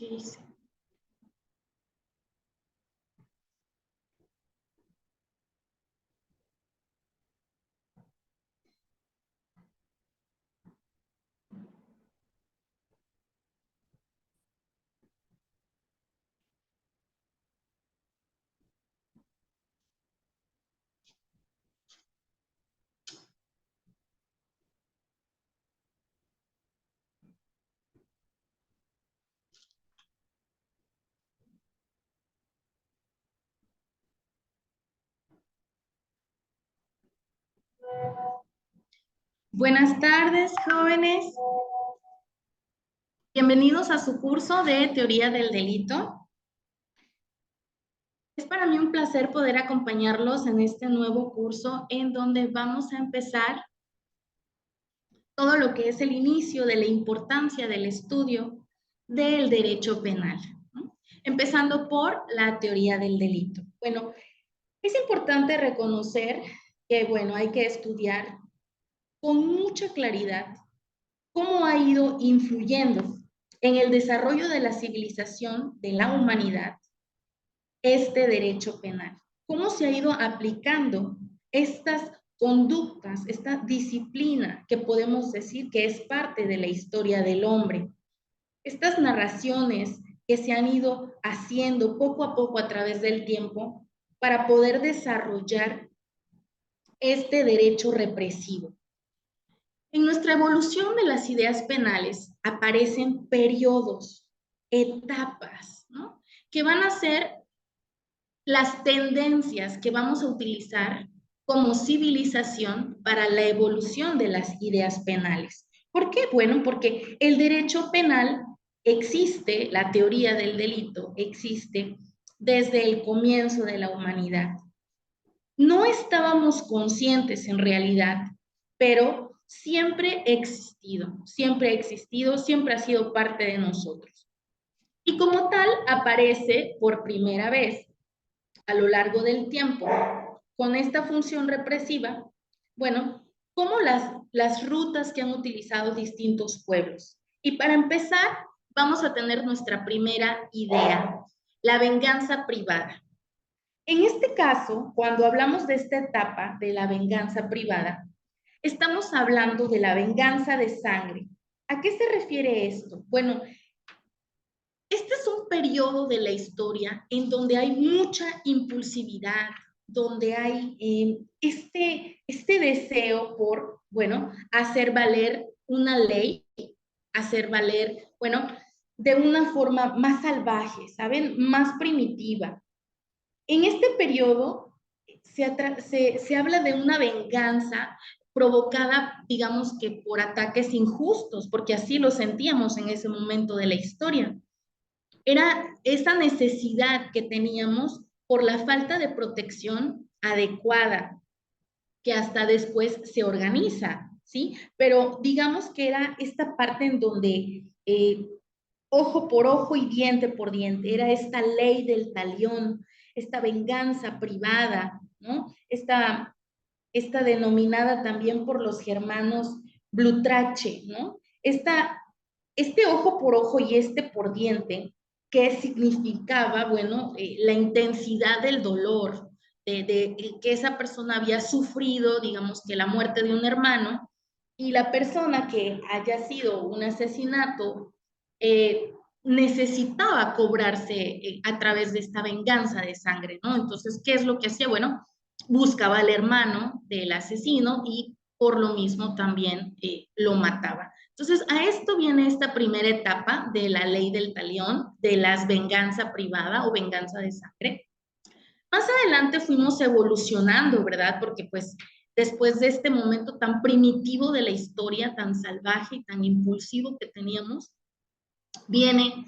¿Qué hice? Buenas tardes, jóvenes. Bienvenidos a su curso de Teoría del Delito. Es para mí un placer poder acompañarlos en este nuevo curso en donde vamos a empezar todo lo que es el inicio de la importancia del estudio del derecho penal, ¿no? Empezando por la teoría del delito. Bueno, es importante reconocer que, bueno, hay que estudiar con mucha claridad cómo ha ido influyendo en el desarrollo de la civilización de la humanidad este derecho penal. Cómo se ha ido aplicando estas conductas, esta disciplina que podemos decir que es parte de la historia del hombre. Estas narraciones que se han ido haciendo poco a poco a través del tiempo para poder desarrollar este derecho represivo. En nuestra evolución de las ideas penales aparecen periodos, etapas, ¿no? Que van a ser las tendencias que vamos a utilizar como civilización para la evolución de las ideas penales. ¿Por qué? Bueno, porque el derecho penal existe, la teoría del delito existe desde el comienzo de la humanidad. No estábamos conscientes en realidad, pero siempre ha existido, siempre ha sido parte de nosotros. Y como tal, aparece por primera vez a lo largo del tiempo con esta función represiva, bueno, como las rutas que han utilizado distintos pueblos. Y para empezar, vamos a tener nuestra primera idea, la venganza privada. En este caso, cuando hablamos de esta etapa de la venganza privada, estamos hablando de la venganza de sangre. ¿A qué se refiere esto? Bueno, este es un periodo de la historia en donde hay mucha impulsividad, donde hay este deseo por, bueno, hacer valer una ley, hacer valer, bueno, de una forma más salvaje, ¿saben? Más primitiva. En este periodo se habla de una venganza provocada, digamos que por ataques injustos, porque así lo sentíamos en ese momento de la historia. Era esa necesidad que teníamos por la falta de protección adecuada, que hasta después se organiza, ¿sí? Pero digamos que era esta parte en donde ojo por ojo y diente por diente, era esta ley del talión, esta venganza privada, ¿no? Esta denominada también por los germanos Blutrache, ¿no? Este ojo por ojo y este por diente, ¿qué significaba? Bueno, la intensidad del dolor, de que esa persona había sufrido, digamos que la muerte de un hermano, y la persona que haya sido un asesinato necesitaba cobrarse a través de esta venganza de sangre, ¿no? Entonces, ¿qué es lo que hacía? Bueno, buscaba al hermano del asesino y por lo mismo también lo mataba. Entonces, a esto viene esta primera etapa de la ley del talión, de la venganza privada o venganza de sangre. Más adelante fuimos evolucionando, ¿verdad? Porque pues después de este momento tan primitivo de la historia, tan salvaje y tan impulsivo que teníamos, viene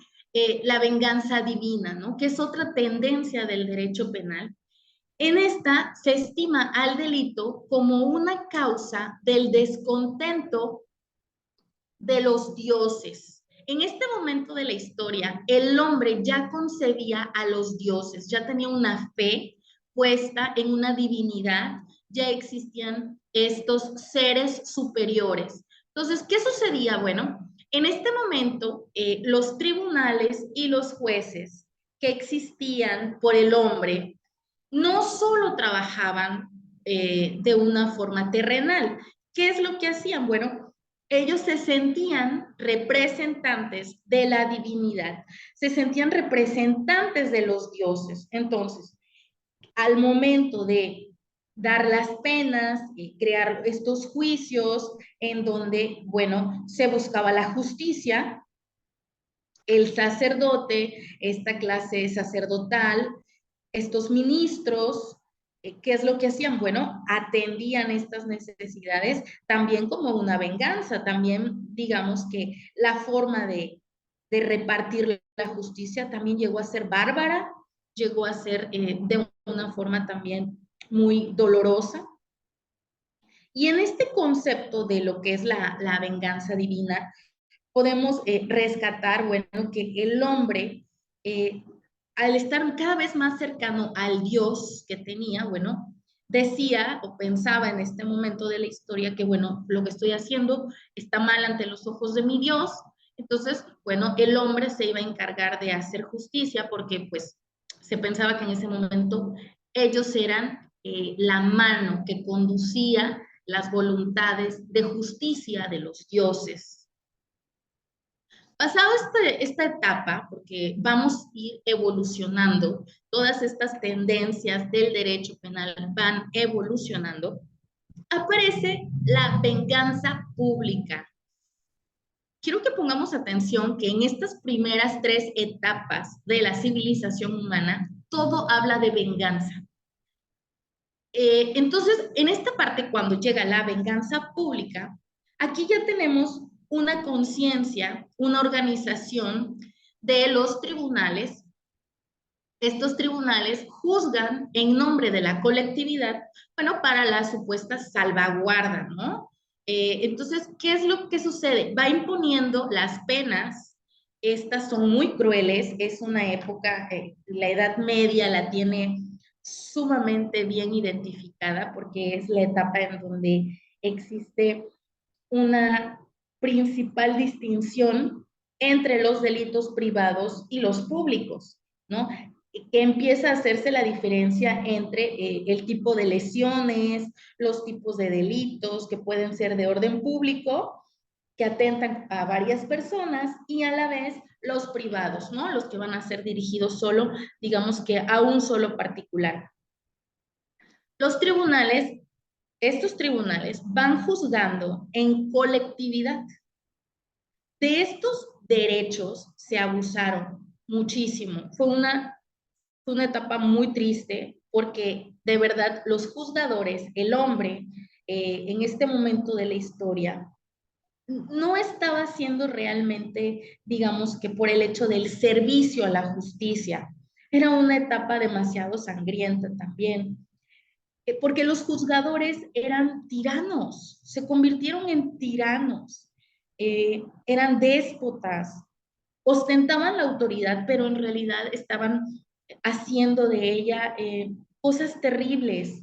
la venganza divina, ¿no? Que es otra tendencia del derecho penal. En esta se estima al delito como una causa del descontento de los dioses. En este momento de la historia, el hombre ya concebía a los dioses, ya tenía una fe puesta en una divinidad, ya existían estos seres superiores. Entonces, ¿qué sucedía? Bueno, En este momento, los tribunales y los jueces que existían por el hombre no solo trabajaban de una forma terrenal. ¿Qué es lo que hacían? Bueno, ellos se sentían representantes de la divinidad, se sentían representantes de los dioses. Entonces, al momento de dar las penas y crear estos juicios en donde, bueno, se buscaba la justicia, el sacerdote, esta clase sacerdotal, estos ministros, ¿qué es lo que hacían? Bueno, atendían estas necesidades también como una venganza, también digamos que la forma de repartir la justicia también llegó a ser bárbara, llegó a ser de una forma también muy dolorosa. Y en este concepto de lo que es la venganza divina, podemos rescatar, bueno, que el hombre, eh, al estar cada vez más cercano al Dios que tenía, bueno, decía o pensaba en este momento de la historia que, bueno, lo que estoy haciendo está mal ante los ojos de mi Dios. Entonces, bueno, el hombre se iba a encargar de hacer justicia porque, pues, se pensaba que en ese momento ellos eran la mano que conducía las voluntades de justicia de los dioses. Pasado esta etapa, porque vamos a ir evolucionando, todas estas tendencias del derecho penal van evolucionando, aparece la venganza pública. Quiero que pongamos atención que en estas primeras tres etapas de la civilización humana, todo habla de venganza. Entonces, en esta parte, cuando llega la venganza pública, aquí ya tenemos una conciencia, una organización de los tribunales. Estos tribunales juzgan en nombre de la colectividad, bueno, para la supuesta salvaguarda, ¿no? Entonces, ¿qué es lo que sucede? Va imponiendo las penas. Estas son muy crueles, es una época, la Edad Media la tiene sumamente bien identificada porque es la etapa en donde existe una principal distinción entre los delitos privados y los públicos, ¿no? Que empieza a hacerse la diferencia entre el tipo de lesiones, los tipos de delitos que pueden ser de orden público, que atentan a varias personas, y a la vez los privados, ¿no? Los que van a ser dirigidos solo, digamos que a un solo particular. Los tribunales, estos tribunales van juzgando en colectividad. De estos derechos se abusaron muchísimo. Fue una etapa muy triste porque de verdad los juzgadores, el hombre, en este momento de la historia, no estaba haciendo realmente, digamos que por el hecho del servicio a la justicia. Era una etapa demasiado sangrienta también, porque los juzgadores eran tiranos, se convirtieron en tiranos, eran déspotas, ostentaban la autoridad, pero en realidad estaban haciendo de ella cosas terribles.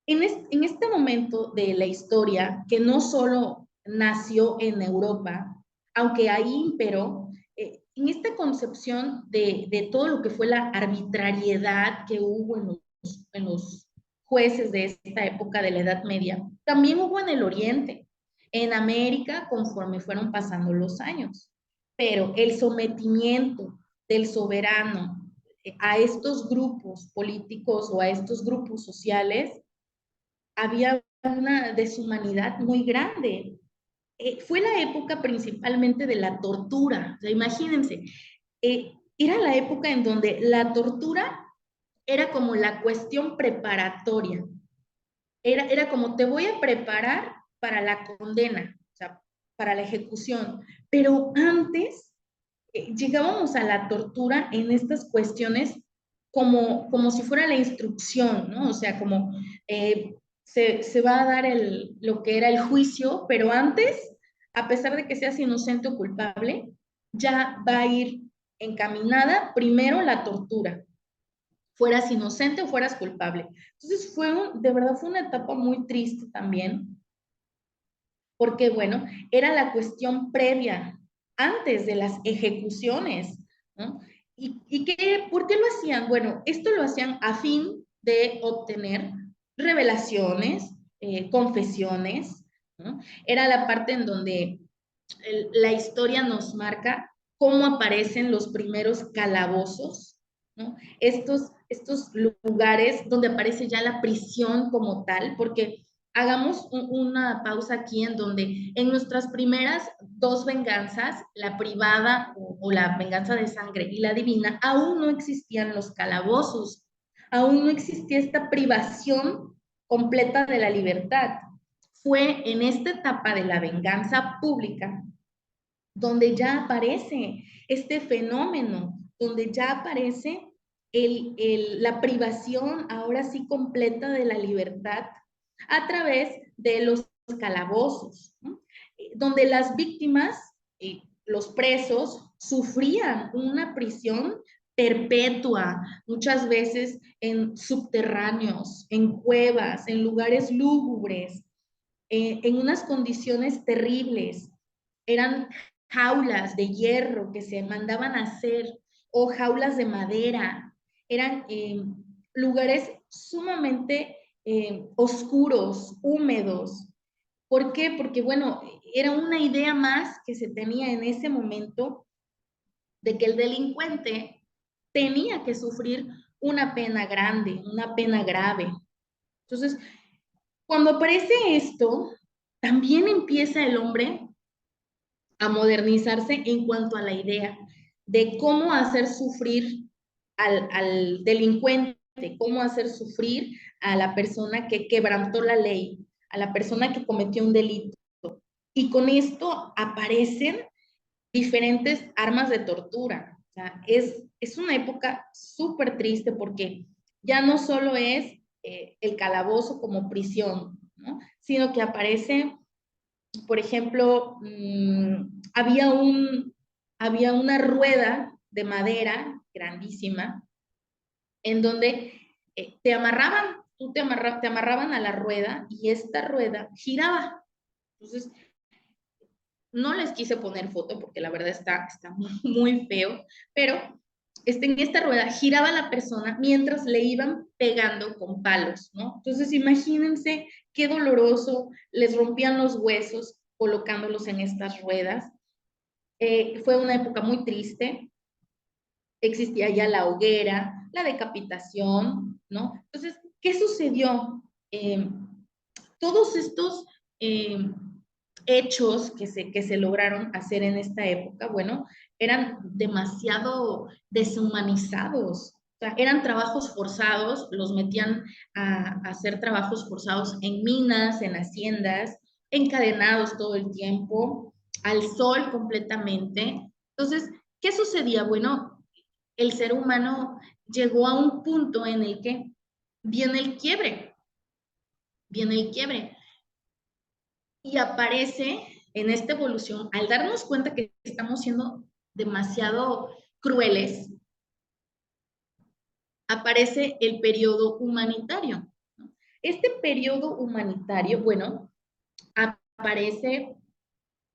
En este momento de la historia, que no solo nació en Europa, aunque ahí imperó, en esta concepción de todo lo que fue la arbitrariedad que hubo en los jueces de esta época de la Edad Media, también hubo en el Oriente, en América, conforme fueron pasando los años. Pero el sometimiento del soberano a estos grupos políticos o a estos grupos sociales, había una deshumanidad muy grande. Fue la época principalmente de la tortura. O sea, imagínense, era la época en donde la tortura era como la cuestión preparatoria. Era como te voy a preparar para la condena, o sea, para la ejecución. Pero antes llegábamos a la tortura en estas cuestiones como si fuera la instrucción, ¿no? O sea, como se va a dar lo que era el juicio, pero antes, a pesar de que seas inocente o culpable, ya va a ir encaminada primero la tortura, fueras inocente o fueras culpable. Entonces de verdad fue una etapa muy triste también, porque bueno, era la cuestión previa, antes de las ejecuciones, ¿no? ¿Por qué lo hacían? Bueno, esto lo hacían a fin de obtener revelaciones, confesiones, ¿no? Era la parte en donde la historia nos marca cómo aparecen los primeros calabozos, ¿no? Estos lugares donde aparece ya la prisión como tal, porque hagamos una pausa aquí en donde en nuestras primeras dos venganzas, la privada o la venganza de sangre y la divina, aún no existían los calabozos, aún no existía esta privación completa de la libertad. Fue en esta etapa de la venganza pública donde ya aparece este fenómeno, donde ya aparece la privación ahora sí completa de la libertad a través de los calabozos, ¿no? Donde las víctimas, los presos, sufrían una prisión perpetua, muchas veces en subterráneos, en cuevas, en lugares lúgubres, en unas condiciones terribles. Eran jaulas de hierro que se mandaban a hacer o jaulas de madera. Eran lugares sumamente oscuros, húmedos. ¿Por qué? Porque, bueno, era una idea más que se tenía en ese momento de que el delincuente tenía que sufrir una pena grande, una pena grave. Entonces, cuando aparece esto, también empieza el hombre a modernizarse en cuanto a la idea de cómo hacer sufrir al delincuente, cómo hacer sufrir a la persona que quebrantó la ley, a la persona que cometió un delito. Y con esto aparecen diferentes armas de tortura. O sea, es una época súper triste porque ya no solo es el calabozo como prisión, ¿no? Sino que aparece, por ejemplo, había una rueda de madera grandísima en donde te amarraban a la rueda y esta rueda giraba. Entonces, no les quise poner foto porque la verdad está muy, muy feo, pero en esta rueda giraba la persona mientras le iban pegando con palos, ¿no? Entonces imagínense qué doloroso, les rompían los huesos colocándolos en estas ruedas. Fue una época muy triste, existía ya la hoguera, la decapitación, ¿no? Entonces, ¿qué sucedió? Todos estos hechos que se lograron hacer en esta época, bueno, eran demasiado deshumanizados. O sea, eran trabajos forzados, los metían a hacer trabajos forzados en minas, en haciendas, encadenados todo el tiempo, al sol completamente. Entonces, ¿qué sucedía? Bueno, el ser humano llegó a un punto en el que viene el quiebre, viene el quiebre y aparece en esta evolución, al darnos cuenta que estamos siendo demasiado crueles, aparece el periodo humanitario. Este periodo humanitario, bueno, aparece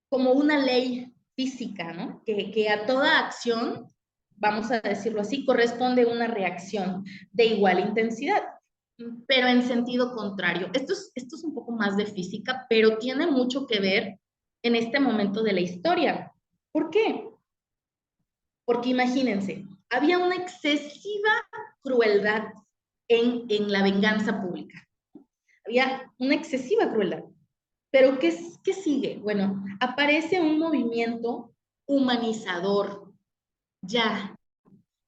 como una ley física, ¿no? Que a toda acción, vamos a decirlo así, corresponde una reacción de igual intensidad, pero en sentido contrario. Esto es un poco más de física, pero tiene mucho que ver en este momento de la historia. ¿Por qué? Porque imagínense, había una excesiva crueldad en la venganza pública. Había una excesiva crueldad. Pero ¿qué sigue? Bueno, aparece un movimiento humanizador. Ya,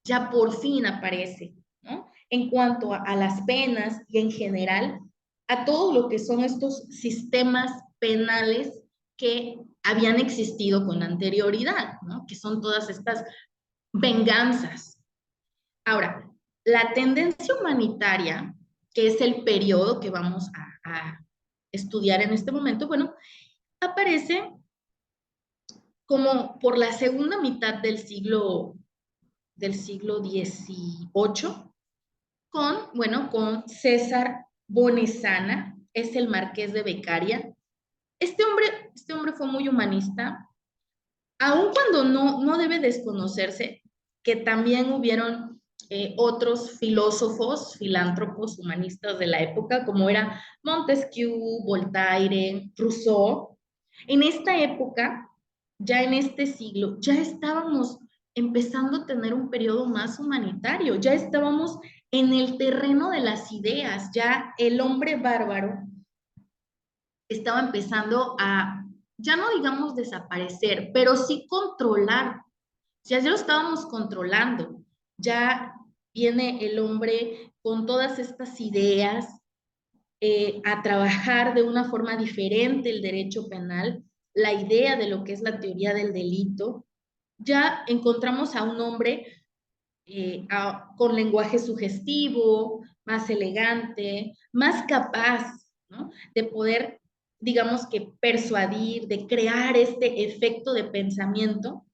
ya por fin aparece, ¿no? En cuanto a las penas y en general a todo lo que son estos sistemas penales que habían existido con anterioridad, ¿no? Que son todas estas venganzas. Ahora, la tendencia humanitaria, que es el periodo que vamos a estudiar en este momento, bueno, aparece como por la segunda mitad del siglo XVIII, con César Bonesana, es el marqués de Beccaria, Este hombre fue muy humanista, aun cuando no debe desconocerse que también hubieron otros filósofos, filántropos, humanistas de la época, como era Montesquieu, Voltaire, Rousseau. En esta época, ya en este siglo, ya estábamos empezando a tener un periodo más humanitario, ya estábamos en el terreno de las ideas, ya el hombre bárbaro estaba empezando a, ya no digamos desaparecer, pero sí controlar. Ya lo estábamos controlando. Ya viene el hombre con todas estas ideas a trabajar de una forma diferente el derecho penal, la idea de lo que es la teoría del delito. Ya encontramos a un hombre con lenguaje sugestivo, más elegante, más capaz, ¿no? De poder, digamos que persuadir, de crear este efecto de pensamiento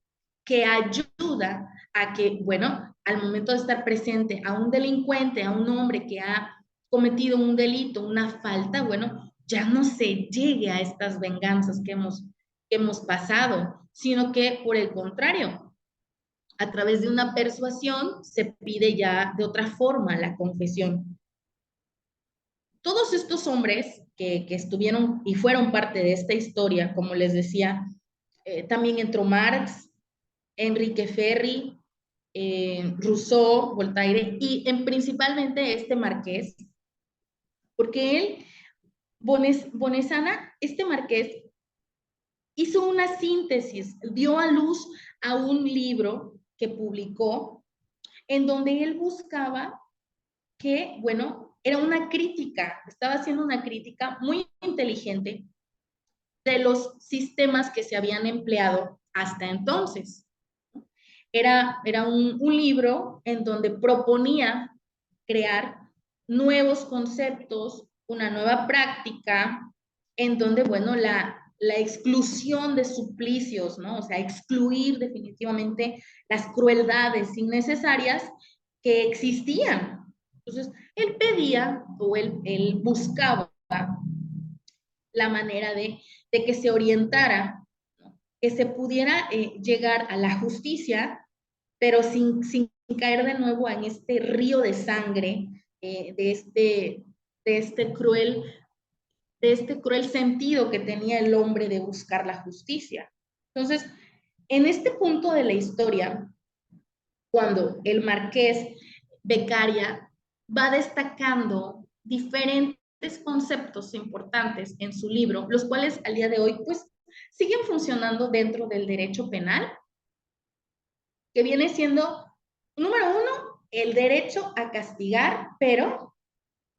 que ayuda a que, bueno, al momento de estar presente a un delincuente, a un hombre que ha cometido un delito, una falta, bueno, ya no se llegue a estas venganzas que hemos pasado, sino que por el contrario, a través de una persuasión se pide ya de otra forma la confesión. Todos estos hombres que estuvieron y fueron parte de esta historia, como les decía, también entró Marx, Enrique Ferri, Rousseau, Voltaire y principalmente este Marqués, porque él, Bonesana, este Marqués, hizo una síntesis, dio a luz a un libro que publicó en donde él buscaba que, bueno, era una crítica, estaba haciendo una crítica muy inteligente de los sistemas que se habían empleado hasta entonces. Era un libro en donde proponía crear nuevos conceptos, una nueva práctica, en donde, bueno, la exclusión de suplicios, ¿no? O sea, excluir definitivamente las crueldades innecesarias que existían. Entonces, él pedía o él buscaba la manera de que se orientara, ¿no? Que se pudiera llegar a la justicia, pero sin caer de nuevo en este río de sangre, de este cruel, de este cruel sentido que tenía el hombre de buscar la justicia. Entonces, en este punto de la historia, cuando el marqués Beccaria va destacando diferentes conceptos importantes en su libro, los cuales al día de hoy pues siguen funcionando dentro del derecho penal, que viene siendo, número uno, el derecho a castigar, pero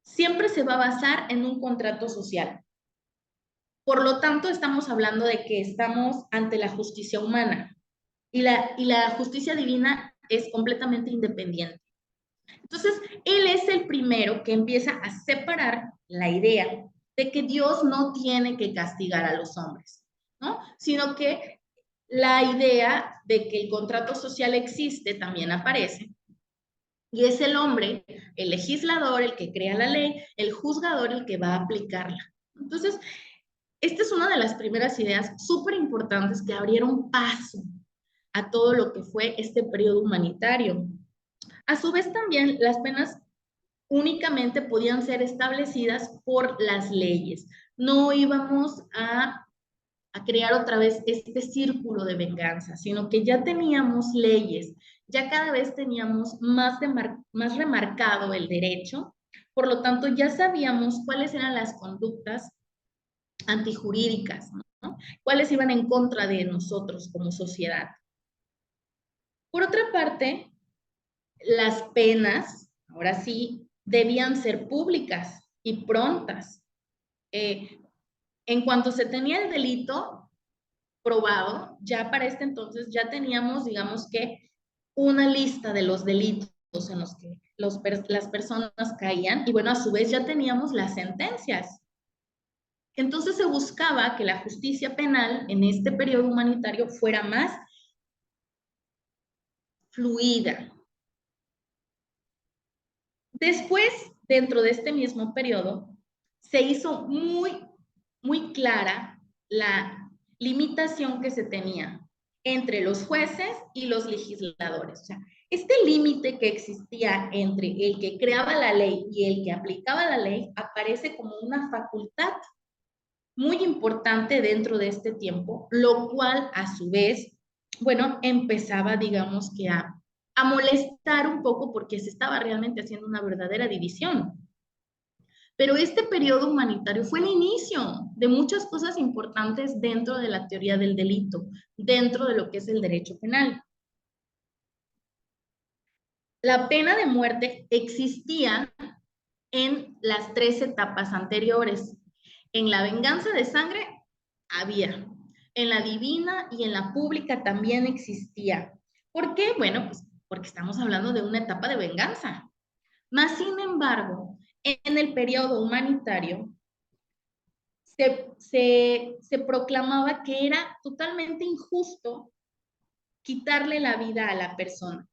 siempre se va a basar en un contrato social. Por lo tanto, estamos hablando de que estamos ante la justicia humana y la justicia divina es completamente independiente. Entonces, él es el primero que empieza a separar la idea de que Dios no tiene que castigar a los hombres, ¿no? Sino que la idea de que el contrato social existe también aparece y es el hombre, el legislador, el que crea la ley, el juzgador, el que va a aplicarla. Entonces, esta es una de las primeras ideas súper importantes que abrieron paso a todo lo que fue este periodo humanitario. A su vez, también las penas únicamente podían ser establecidas por las leyes. No íbamos a crear otra vez este círculo de venganza, sino que ya teníamos leyes, ya cada vez teníamos más remarcado el derecho, por lo tanto ya sabíamos cuáles eran las conductas antijurídicas, ¿no? Cuáles iban en contra de nosotros como sociedad. Por otra parte, las penas, ahora sí, debían ser públicas y prontas. Eh, en cuanto se tenía el delito probado, ya para este entonces ya teníamos, digamos que, una lista de los delitos en los que las personas caían y bueno, a su vez ya teníamos las sentencias. Entonces se buscaba que la justicia penal en este periodo humanitario fuera más fluida. Después, dentro de este mismo periodo, se hizo muy clara la limitación que se tenía entre los jueces y los legisladores. O sea, este límite que existía entre el que creaba la ley y el que aplicaba la ley aparece como una facultad muy importante dentro de este tiempo, lo cual a su vez, bueno, empezaba, digamos que a molestar un poco porque se estaba realmente haciendo una verdadera división. Pero este periodo humanitario fue el inicio de muchas cosas importantes dentro de la teoría del delito, dentro de lo que es el derecho penal. La pena de muerte existía en las tres etapas anteriores. En la venganza de sangre había, en la divina y en la pública también existía. ¿Por qué? Bueno, pues porque estamos hablando de una etapa de venganza. Más sin embargo, en el periodo humanitario se proclamaba que era totalmente injusto quitarle la vida a la persona.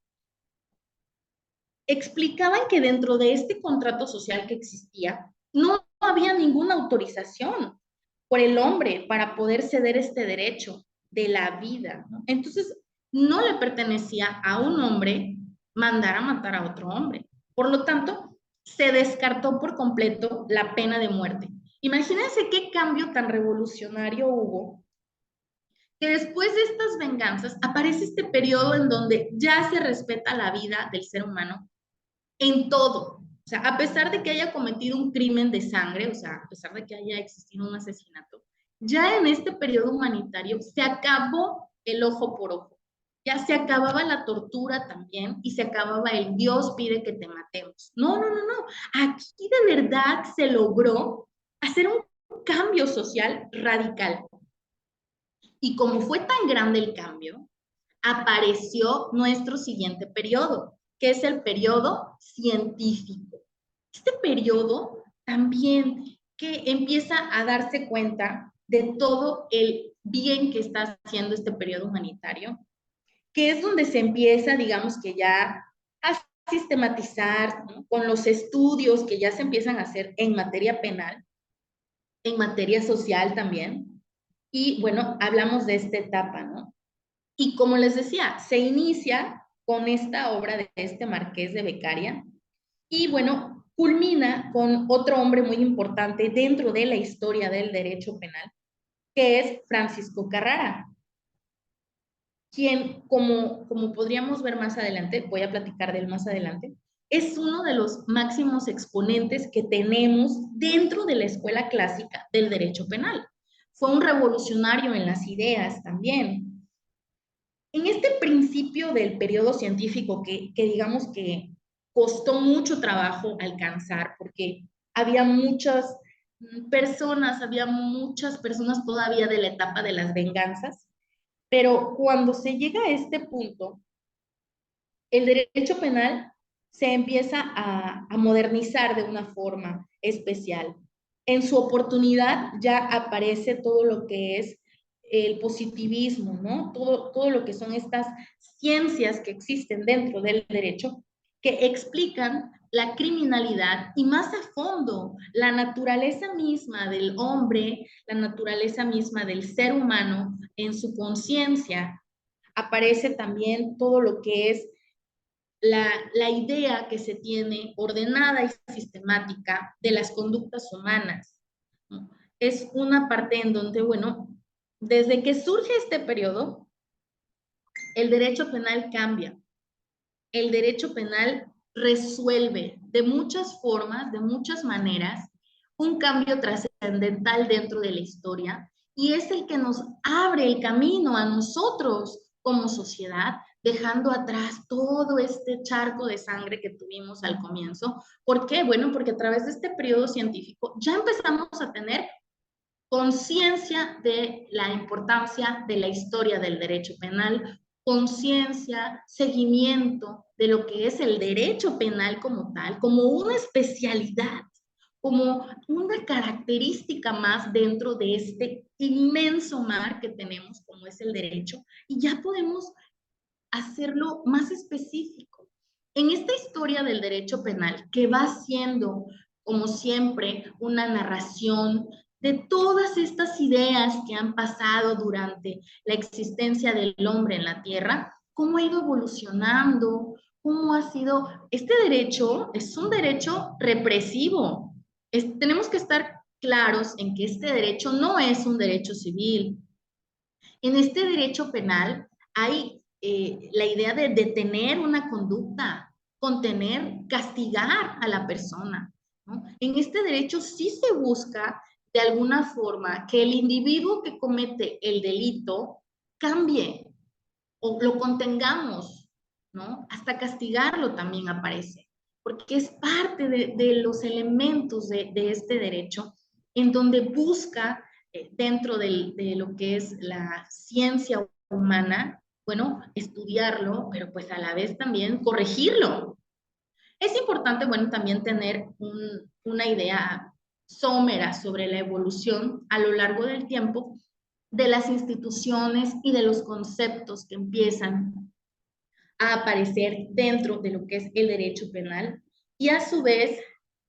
Explicaban que dentro de este contrato social que existía, no había ninguna autorización por el hombre para poder ceder este derecho de la vida, ¿no? Entonces, no le pertenecía a un hombre mandar a matar a otro hombre. Por lo tanto, se descartó por completo la pena de muerte. Imagínense qué cambio tan revolucionario hubo, que después de estas venganzas aparece este periodo en donde ya se respeta la vida del ser humano en todo. O sea, a pesar de que haya cometido un crimen de sangre, o sea, a pesar de que haya existido un asesinato, ya en este periodo humanitario se acabó el ojo por ojo. Ya se acababa la tortura también y se acababa el Dios pide que te matemos. No, no, no, no. Aquí de verdad se logró hacer un cambio social radical. Y como fue tan grande el cambio, apareció nuestro siguiente periodo, que es el periodo científico. Este periodo también que empieza a darse cuenta de todo el bien que está haciendo este periodo humanitario, que es donde se empieza, digamos que ya a sistematizar, ¿no? Con los estudios que ya se empiezan a hacer en materia penal, en materia social también. Y bueno, hablamos de esta etapa, ¿no? Y como les decía, se inicia con esta obra de este Marqués de Beccaria y bueno, culmina con otro hombre muy importante dentro de la historia del derecho penal, que es Francisco Carrara, quien, como podríamos ver más adelante, voy a platicar de él más adelante, es uno de los máximos exponentes que tenemos dentro de la escuela clásica del derecho penal. Fue un revolucionario en las ideas también. En este principio del periodo científico que digamos que costó mucho trabajo alcanzar porque había muchas había muchas personas todavía de la etapa de las venganzas, pero cuando se llega a este punto, el derecho penal se empieza a modernizar de una forma especial. En su oportunidad ya aparece todo lo que es el positivismo, ¿no? Todo lo que son estas ciencias que existen dentro del derecho que explican la criminalidad y más a fondo la naturaleza misma del hombre, la naturaleza misma del ser humano en su conciencia. Aparece también todo lo que es la idea que se tiene ordenada y sistemática de las conductas humanas, ¿no? Es una parte en donde, bueno, desde que surge este periodo, el derecho penal cambia. El derecho penal resuelve de muchas formas, de muchas maneras, un cambio trascendental dentro de la historia y es el que nos abre el camino a nosotros como sociedad, dejando atrás todo este charco de sangre que tuvimos al comienzo. ¿Por qué? Bueno, porque a través de este periodo científico ya empezamos a tener conciencia de la importancia de la historia del derecho penal, conciencia, seguimiento de lo que es el derecho penal como tal, como una especialidad, como una característica más dentro de este inmenso mar que tenemos como es el derecho, y ya podemos hacerlo más específico. En esta historia del derecho penal, que va siendo, como siempre, una narración de todas estas ideas que han pasado durante la existencia del hombre en la Tierra, cómo ha ido evolucionando, cómo ha sido. Este derecho es un derecho represivo. Tenemos que estar claros en que este derecho no es un derecho civil. En este derecho penal hay la idea de detener una conducta, contener, castigar a la persona, ¿no? En este derecho sí se busca de alguna forma que el individuo que comete el delito cambie o lo contengamos, ¿no? Hasta castigarlo también aparece, porque es parte de los elementos de este derecho en donde busca dentro de lo que es la ciencia humana, bueno, estudiarlo, pero pues a la vez también corregirlo. Es importante, bueno, también tener una idea somera sobre la evolución a lo largo del tiempo de las instituciones y de los conceptos que empiezan a aparecer dentro de lo que es el derecho penal y a su vez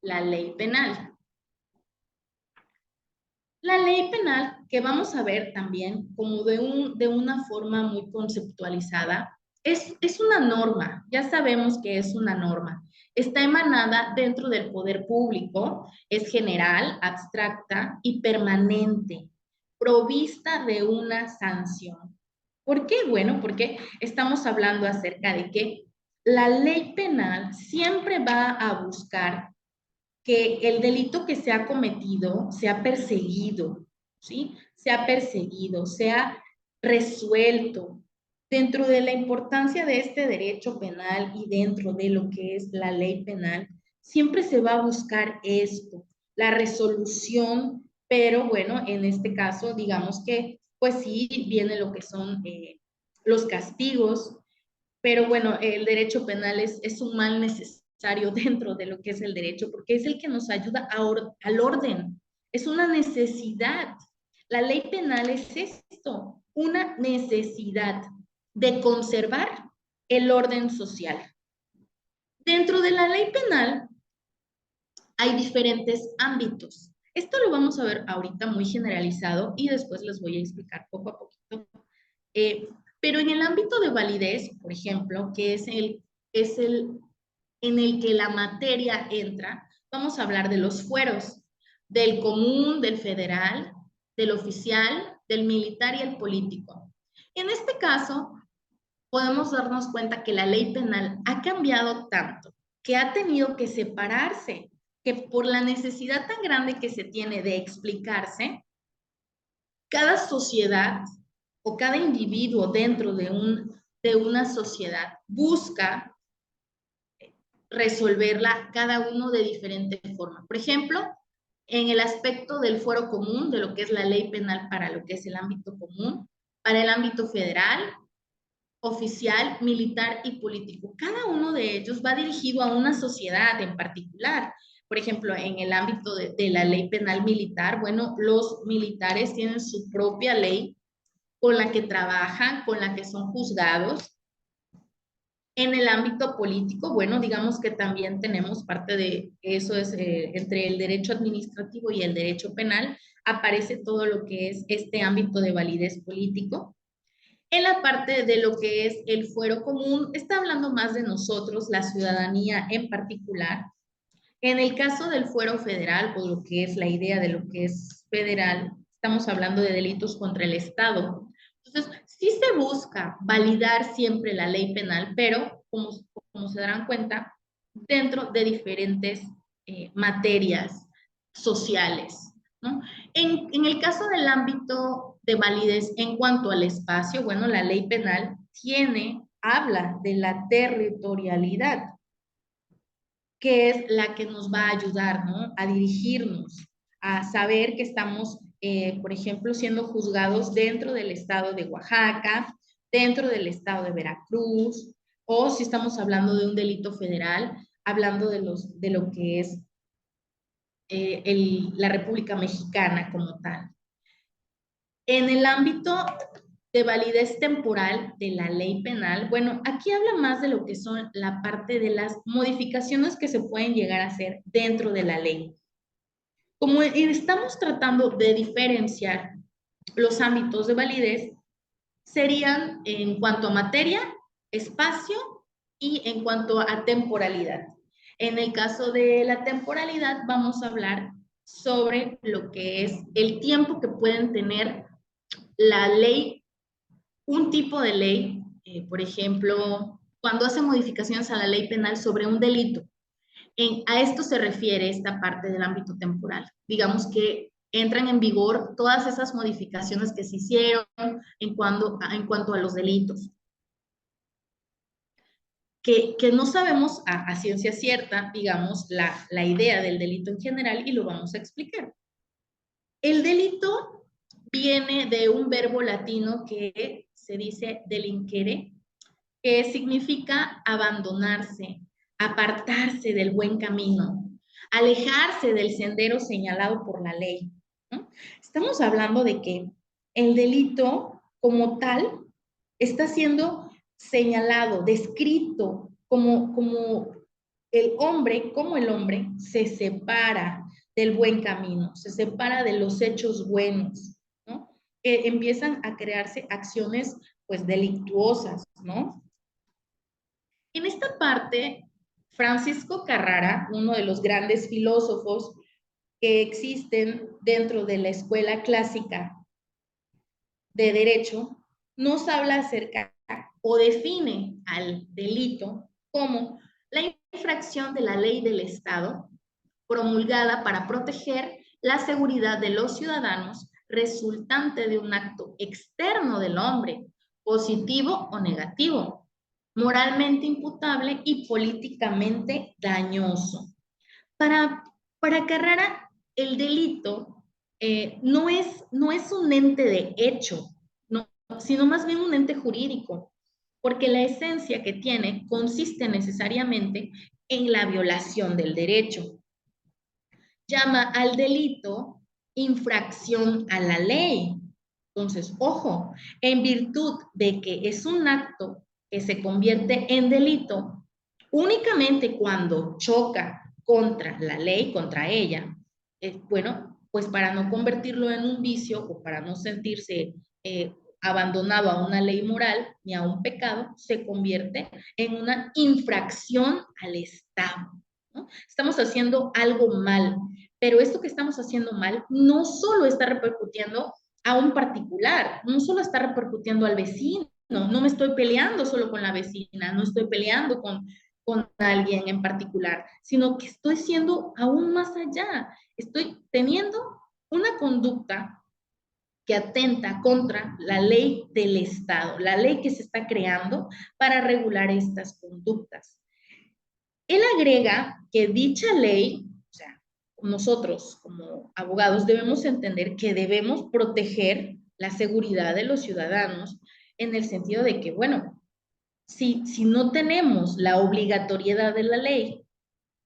la ley penal. La ley penal, que vamos a ver también como de una forma muy conceptualizada, es una norma, ya sabemos que es una norma. Está emanada dentro del poder público, es general, abstracta y permanente, provista de una sanción. ¿Por qué? Bueno, porque estamos hablando acerca de que la ley penal siempre va a buscar que el delito que se ha cometido sea perseguido, ¿sí? Sea perseguido, sea resuelto. Dentro de la importancia de este derecho penal y dentro de lo que es la ley penal, siempre se va a buscar esto, la resolución, pero bueno, en este caso, digamos que, pues sí, viene lo que son los castigos, pero bueno, el derecho penal es un mal necesario dentro de lo que es el derecho, porque es el que nos ayuda al orden, es una necesidad. La ley penal es esto, una necesidad de conservar el orden social. Dentro de la ley penal hay diferentes ámbitos. Esto lo vamos a ver ahorita muy generalizado y después les voy a explicar poco a poquito. Eh, pero en el ámbito de validez, por ejemplo, que es el en el que la materia entra, vamos a hablar de los fueros, del común, del federal, del oficial, del militar y el político. En este caso, podemos darnos cuenta que la ley penal ha cambiado tanto, que ha tenido que separarse, que por la necesidad tan grande que se tiene de explicarse, cada sociedad o cada individuo dentro de una sociedad busca resolverla cada uno de diferente forma. Por ejemplo, en el aspecto del fuero común, de lo que es la ley penal para lo que es el ámbito común, para el ámbito federal, oficial, militar y político. Cada uno de ellos va dirigido a una sociedad en particular. Por ejemplo, en el ámbito de la ley penal militar, bueno, los militares tienen su propia ley con la que trabajan, con la que son juzgados. En el ámbito político, bueno, digamos que también tenemos parte de eso, es entre el derecho administrativo y el derecho penal, aparece todo lo que es este ámbito de validez político. En la parte de lo que es el fuero común, está hablando más de nosotros, la ciudadanía en particular. En el caso del fuero federal, o lo que es la idea de lo que es federal, estamos hablando de delitos contra el Estado. Entonces, sí se busca validar siempre la ley penal, pero como se darán cuenta, dentro de diferentes materias sociales, ¿no? En el caso del ámbito de validez en cuanto al espacio, bueno, la ley penal habla de la territorialidad, que es la que nos va a ayudar, ¿no? A dirigirnos, a saber que estamos, por ejemplo, siendo juzgados dentro del estado de Oaxaca, dentro del estado de Veracruz, o si estamos hablando de un delito federal, hablando de lo que es la República Mexicana como tal. En el ámbito de validez temporal de la ley penal, bueno, aquí habla más de lo que son la parte de las modificaciones que se pueden llegar a hacer dentro de la ley. Como estamos tratando de diferenciar los ámbitos de validez, serían en cuanto a materia, espacio y en cuanto a temporalidad. En el caso de la temporalidad, vamos a hablar sobre lo que es el tiempo que pueden tener la ley, un tipo de ley, por ejemplo, cuando hace modificaciones a la ley penal sobre un delito. A esto se refiere esta parte del ámbito temporal. Digamos que entran en vigor todas esas modificaciones que se hicieron en cuanto a los delitos. Que no sabemos a ciencia cierta, digamos, la idea del delito en general y lo vamos a explicar. El delito viene de un verbo latino que se dice delinquere, que significa abandonarse, apartarse del buen camino, alejarse del sendero señalado por la ley, ¿no? Estamos hablando de que el delito como tal está siendo señalado, descrito como el hombre se separa del buen camino, se separa de los hechos buenos, ¿no? Empiezan a crearse acciones pues delictuosas, ¿no? En esta parte, Francisco Carrara, uno de los grandes filósofos que existen dentro de la escuela clásica de derecho, nos habla acerca o define al delito como la infracción de la ley del Estado promulgada para proteger la seguridad de los ciudadanos resultante de un acto externo del hombre, positivo o negativo, moralmente imputable y políticamente dañoso. Para, para Carrara, el delito no es un ente de hecho, no, sino más bien un ente jurídico, porque la esencia que tiene consiste necesariamente en la violación del derecho. Llama al delito infracción a la ley. Entonces, ojo, en virtud de que es un acto que se convierte en delito únicamente cuando choca contra la ley, contra ella, bueno, pues para no convertirlo en un vicio o para no sentirse abandonado a una ley moral ni a un pecado, se convierte en una infracción al Estado, ¿no? Estamos haciendo algo mal, pero esto que estamos haciendo mal no solo está repercutiendo a un particular, no solo está repercutiendo al vecino, no me estoy peleando solo con la vecina, no estoy peleando con alguien en particular, sino que estoy siendo aún más allá, estoy teniendo una conducta que atenta contra la ley del Estado, la ley que se está creando para regular estas conductas. Él agrega que dicha ley, o sea, nosotros como abogados debemos entender que debemos proteger la seguridad de los ciudadanos en el sentido de que, bueno, si no tenemos la obligatoriedad de la ley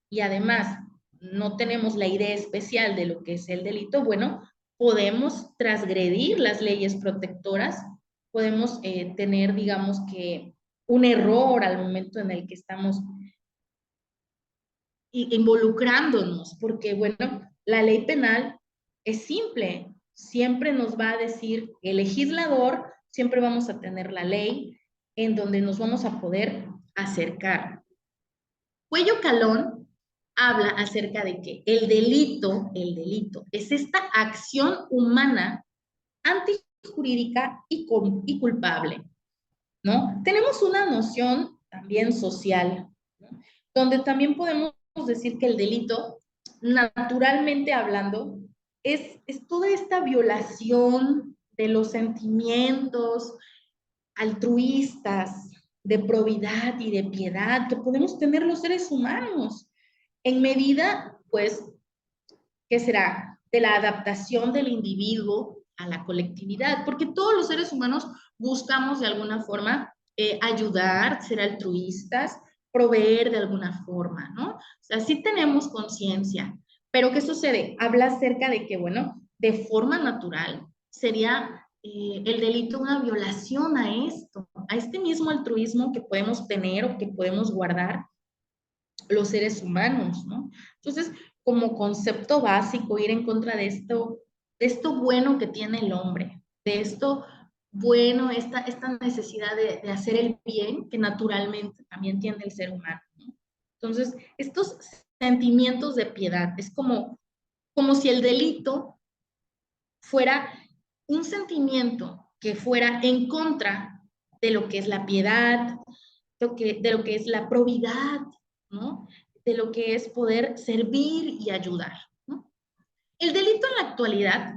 y además no tenemos la idea especial de lo que es el delito, bueno, podemos transgredir las leyes protectoras, podemos tener, digamos que, un error al momento en el que estamos involucrándonos, porque bueno, la ley penal es simple, siempre nos va a decir el legislador, siempre vamos a tener la ley en donde nos vamos a poder acercar. Cuello Calón habla acerca de que el delito es esta acción humana antijurídica y culpable, ¿no? Tenemos una noción también social, ¿no? Donde también podemos decir que el delito, naturalmente hablando, es toda esta violación de los sentimientos altruistas, de probidad y de piedad que podemos tener los seres humanos, en medida, pues, ¿qué será? De la adaptación del individuo a la colectividad, porque todos los seres humanos buscamos de alguna forma ayudar, ser altruistas, proveer de alguna forma, ¿no? O sea, sí tenemos conciencia, pero ¿qué sucede? Habla acerca de que, bueno, de forma natural sería el delito una violación a esto, a este mismo altruismo que podemos tener o que podemos guardar los seres humanos, ¿no? Entonces, como concepto básico ir en contra de esto bueno que tiene el hombre, de esto bueno, esta necesidad de hacer el bien que naturalmente también tiene el ser humano, ¿no? Entonces, estos sentimientos de piedad, es como si el delito fuera un sentimiento que fuera en contra de lo que es la piedad, de lo que es la probidad, ¿no? De lo que es poder servir y ayudar, ¿no? El delito en la actualidad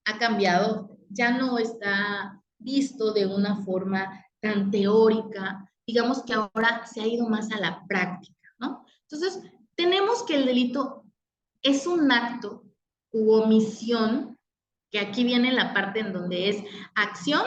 ha cambiado, ya no está visto de una forma tan teórica, digamos que ahora se ha ido más a la práctica, ¿no? Entonces, tenemos que el delito es un acto u omisión, que aquí viene la parte en donde es acción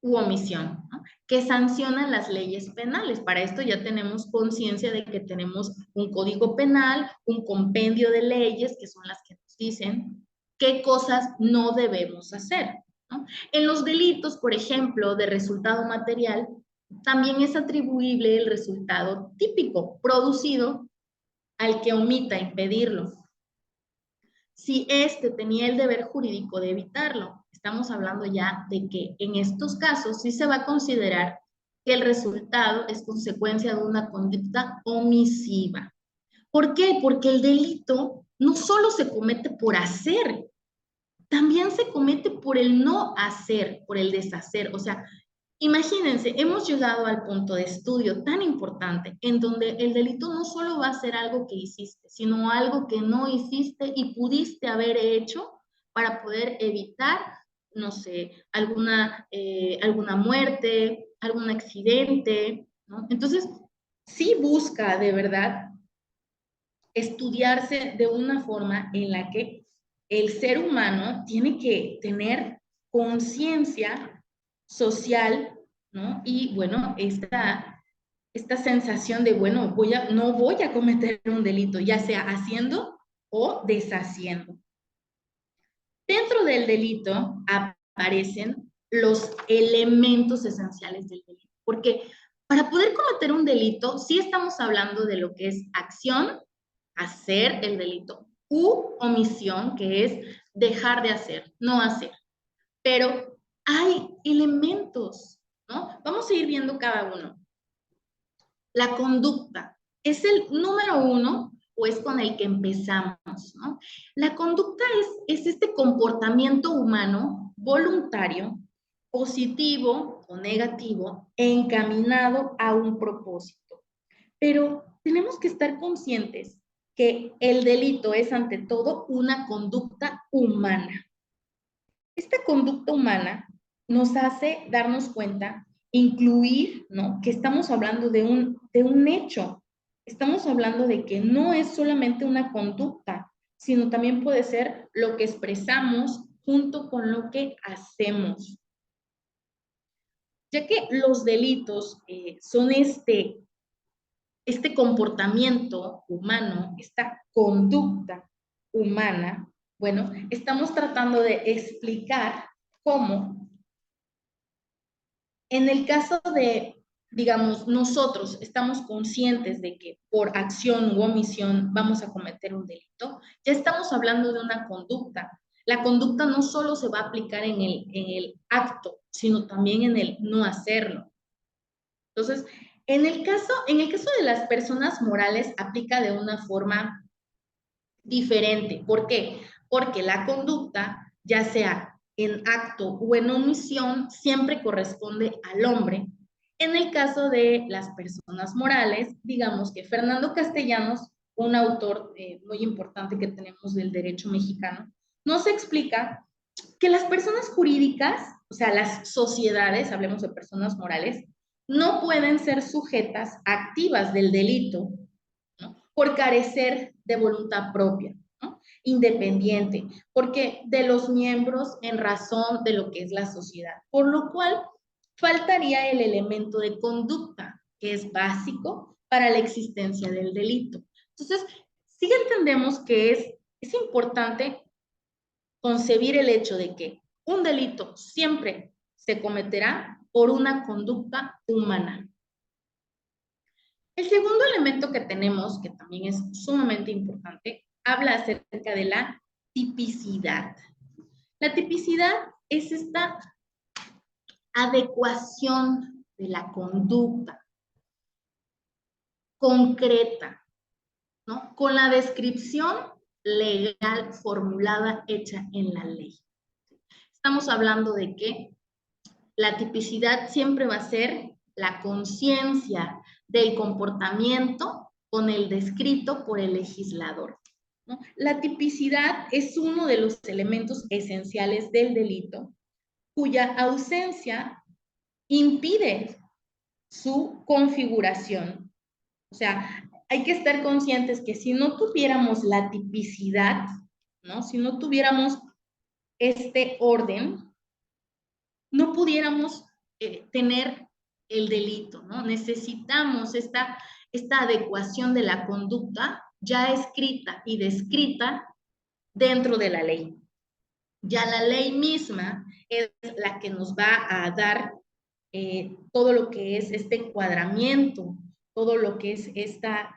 u omisión, ¿no? Que sancionan las leyes penales. Para esto ya tenemos conciencia de que tenemos un código penal, un compendio de leyes, que son las que nos dicen qué cosas no debemos hacer, ¿no? En los delitos, por ejemplo, de resultado material, también es atribuible el resultado típico producido al que omita impedirlo. Si éste tenía el deber jurídico de evitarlo, estamos hablando ya de que en estos casos sí se va a considerar que el resultado es consecuencia de una conducta omisiva. ¿Por qué? Porque el delito no solo se comete por hacer, también se comete por el no hacer, por el deshacer. O sea, imagínense, hemos llegado al punto de estudio tan importante en donde el delito no solo va a ser algo que hiciste, sino algo que no hiciste y pudiste haber hecho para poder evitar, no sé, alguna muerte, algún accidente, ¿no? Entonces, sí busca de verdad estudiarse de una forma en la que el ser humano tiene que tener conciencia social, ¿no? Y bueno, esta sensación de, bueno, no voy a cometer un delito, ya sea haciendo o deshaciendo. Dentro del delito aparecen los elementos esenciales del delito, porque para poder cometer un delito, sí estamos hablando de lo que es acción, hacer el delito, u omisión, que es dejar de hacer, no hacer. Pero hay elementos, ¿no? Vamos a ir viendo cada uno. La conducta es el número uno o es con el que empezamos, ¿no? La conducta es este comportamiento humano voluntario, positivo o negativo, encaminado a un propósito. Pero tenemos que estar conscientes que el delito es ante todo una conducta humana. Esta conducta humana nos hace darnos cuenta, incluir, ¿no? Que estamos hablando de un hecho. Estamos hablando de que no es solamente una conducta, sino también puede ser lo que expresamos junto con lo que hacemos. Ya que los delitos son este comportamiento humano, esta conducta humana, bueno, estamos tratando de explicar cómo, en el caso de, digamos, nosotros estamos conscientes de que por acción u omisión vamos a cometer un delito, ya estamos hablando de una conducta. La conducta no solo se va a aplicar en el acto, sino también en el no hacerlo. Entonces, en el caso de las personas morales, aplica de una forma diferente. ¿Por qué? Porque la conducta, ya sea en acto o en omisión, siempre corresponde al hombre. En el caso de las personas morales, digamos que Fernando Castellanos, un autor muy importante que tenemos del derecho mexicano, nos explica que las personas jurídicas, o sea, las sociedades, hablemos de personas morales, no pueden ser sujetas activas del delito, ¿no? Por carecer de voluntad propia, ¿no? Independiente, porque de los miembros en razón de lo que es la sociedad, por lo cual faltaría el elemento de conducta, que es básico para la existencia del delito. Entonces, sí entendemos que es importante concebir el hecho de que un delito siempre se cometerá por una conducta humana. El segundo elemento que tenemos, que también es sumamente importante, habla acerca de la tipicidad. La tipicidad es esta adecuación de la conducta concreta, ¿no? Con la descripción legal formulada hecha en la ley. Estamos hablando de que la tipicidad siempre va a ser la conciencia del comportamiento con el descrito por el legislador, ¿no? La tipicidad es uno de los elementos esenciales del delito, cuya ausencia impide su configuración. O sea, hay que estar conscientes que si no tuviéramos la tipicidad, ¿no? Si no tuviéramos este orden, no pudiéramos tener el delito, ¿no? Necesitamos esta adecuación de la conducta ya escrita y descrita dentro de la ley. Ya la ley misma es la que nos va a dar todo lo que es este encuadramiento, todo lo que es esta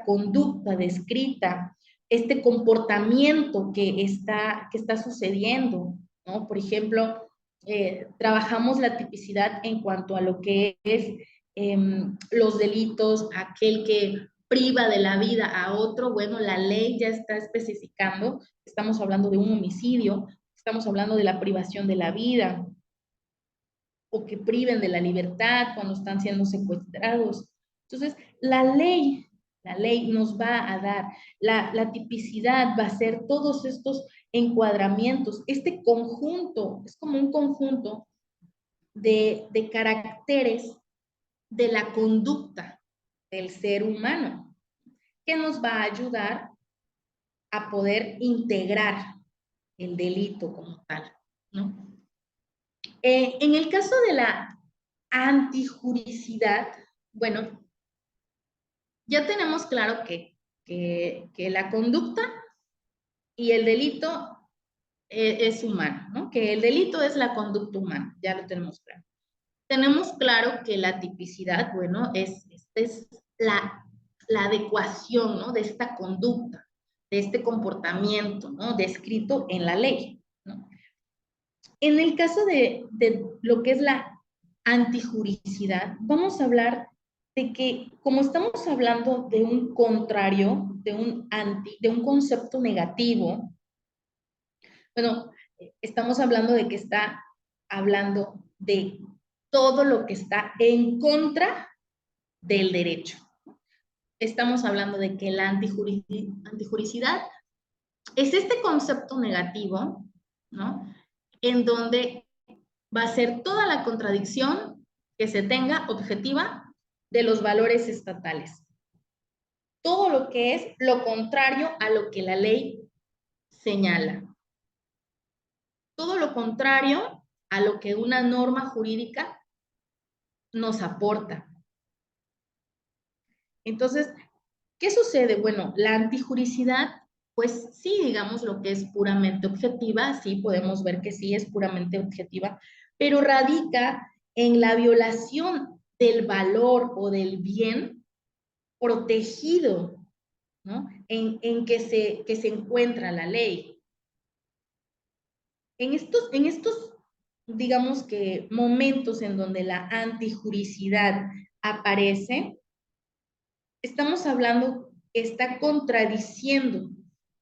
conducta descrita, este comportamiento que está sucediendo, ¿no? Por ejemplo, trabajamos la tipicidad en cuanto a lo que es los delitos, aquel que priva de la vida a otro, bueno, la ley ya está especificando, estamos hablando de un homicidio, estamos hablando de la privación de la vida, o que priven de la libertad cuando están siendo secuestrados. Entonces, la ley nos va a dar, la tipicidad va a ser todos estos encuadramientos, este conjunto, es como un conjunto de caracteres de la conducta del ser humano, que nos va a ayudar a poder integrar el delito como tal, ¿no? En el caso de la antijuricidad, bueno, ya tenemos claro que la conducta y el delito es humano, ¿no? Que el delito es la conducta humana, ya lo tenemos claro. Tenemos claro que la tipicidad, bueno, es la adecuación, ¿no? De esta conducta, de este comportamiento, ¿no? Descrito en la ley, ¿no? En el caso de lo que es la antijuricidad, vamos a hablar de que como estamos hablando de un contrario, de un concepto negativo, bueno, estamos hablando de que está hablando de todo lo que está en contra del derecho. Estamos hablando de que la antijuricidad es este concepto negativo, ¿no? En donde va a ser toda la contradicción que se tenga objetiva de los valores estatales. Todo lo que es lo contrario a lo que la ley señala. Todo lo contrario a lo que una norma jurídica nos aporta. Entonces, ¿qué sucede? Bueno, la antijuricidad, pues sí, digamos lo que es puramente objetiva, sí podemos ver que sí es puramente objetiva, pero radica en la violación del valor o del bien protegido, ¿no? En que se encuentra la ley. En estos, digamos que, momentos en donde la antijuricidad aparece, estamos hablando que está contradiciendo,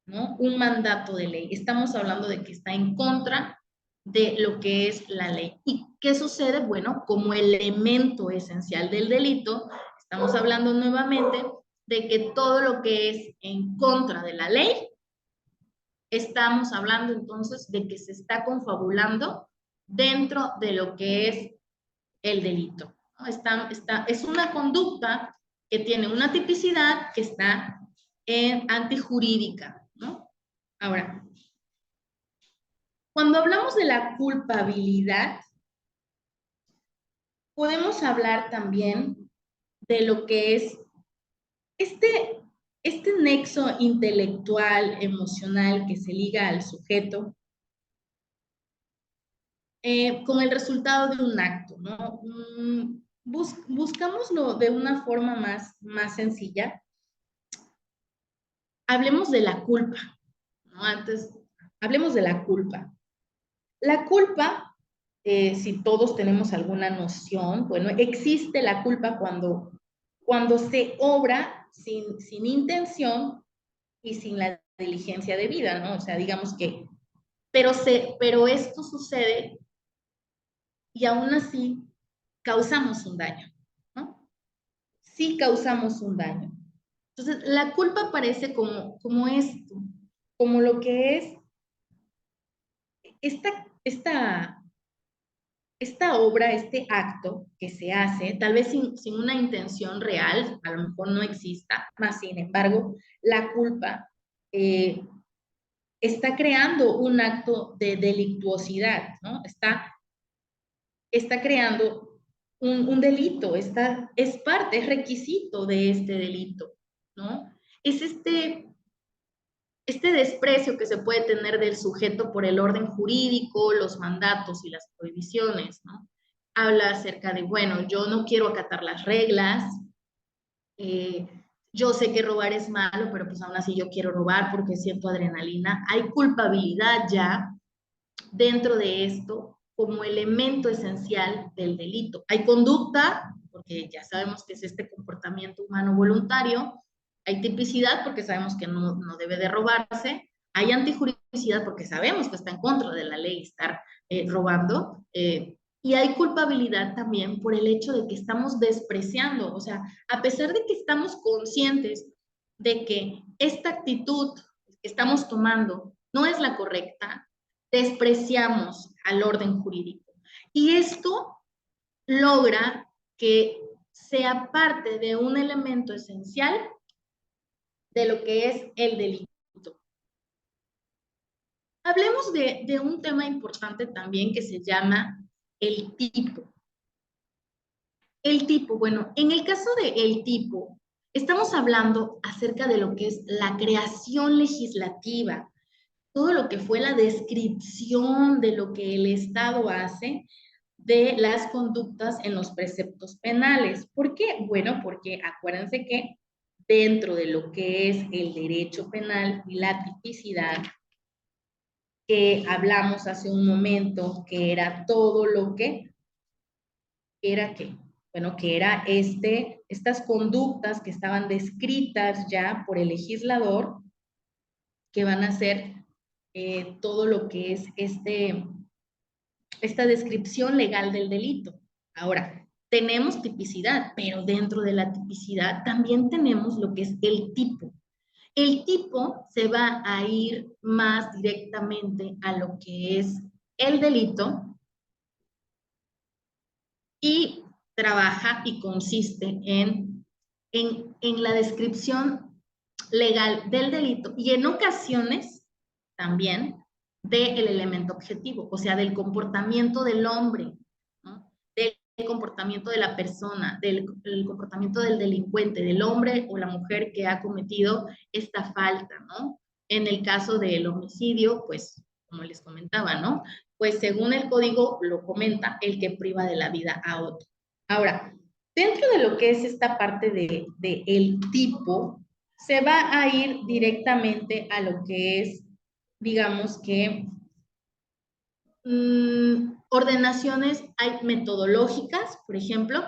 ¿no? Un mandato de ley. Estamos hablando de que está en contra de lo que es la ley. ¿Y qué sucede? Bueno, como elemento esencial del delito, estamos hablando nuevamente de que todo lo que es en contra de la ley, estamos hablando entonces de que se está confabulando dentro de lo que es el delito, ¿no? Es una conducta que tiene una tipicidad que está en antijurídica, ¿no? Ahora, cuando hablamos de la culpabilidad, podemos hablar también de lo que es este, este nexo intelectual, emocional que se liga al sujeto con el resultado de un acto, ¿no? buscámoslo de una forma más sencilla. Hablemos de la culpa, ¿no? Antes, hablemos de la culpa. La culpa, si todos tenemos alguna noción, bueno, existe la culpa cuando se obra sin intención y sin la diligencia debida, ¿no? O sea, digamos que, pero esto sucede y aún así causamos un daño, ¿no? Sí causamos un daño. Entonces, la culpa aparece como esto, como lo que es esta esta obra, este acto que se hace, tal vez sin una intención real, a lo mejor no exista, más sin embargo, la culpa eh, está creando un acto de delictuosidad, ¿no? Está creando un delito, es parte, es requisito de este delito, ¿no? Es este desprecio que se puede tener del sujeto por el orden jurídico, los mandatos y las prohibiciones, ¿no? Habla acerca de, bueno, yo no quiero acatar las reglas, eh, yo sé que robar es malo, pero pues aún así yo quiero robar porque siento adrenalina. Hay culpabilidad ya dentro de esto como elemento esencial del delito. Hay conducta, porque ya sabemos que es este comportamiento humano voluntario. Hay tipicidad, porque sabemos que no debe de robarse. Hay antijuridicidad, porque sabemos que está en contra de la ley estar robando. Y hay culpabilidad también por el hecho de que estamos despreciando, o sea, a pesar de que estamos conscientes de que esta actitud que estamos tomando no es la correcta, despreciamos al orden jurídico. Y esto logra que sea parte de un elemento esencial de lo que es el delito. Hablemos de un tema importante también que se llama el tipo. El tipo, bueno, en el caso de el tipo, estamos hablando acerca de lo que es la creación legislativa, todo lo que fue la descripción de lo que el Estado hace de las conductas en los preceptos penales. ¿Por qué? Bueno, porque acuérdense que dentro de lo que es el derecho penal y la tipicidad, que hablamos hace un momento, que era todo lo que era que, bueno, que era estas conductas que estaban descritas ya por el legislador, que van a ser todo lo que es esta descripción legal del delito. Ahora, tenemos tipicidad, pero dentro de la tipicidad también tenemos lo que es el tipo. El tipo se va a ir más directamente a lo que es el delito y trabaja y consiste en la descripción legal del delito y en ocasiones también del elemento objetivo, o sea, del comportamiento del hombre, ¿no? Del comportamiento de la persona, del comportamiento del delincuente, del hombre o la mujer que ha cometido esta falta, ¿no? En el caso del homicidio, pues, como les comentaba, ¿no? Pues según el código lo comenta, el que priva de la vida a otro. Ahora, dentro de lo que es esta parte de el tipo, se va a ir directamente a lo que es, digamos que, ordenaciones hay metodológicas, por ejemplo,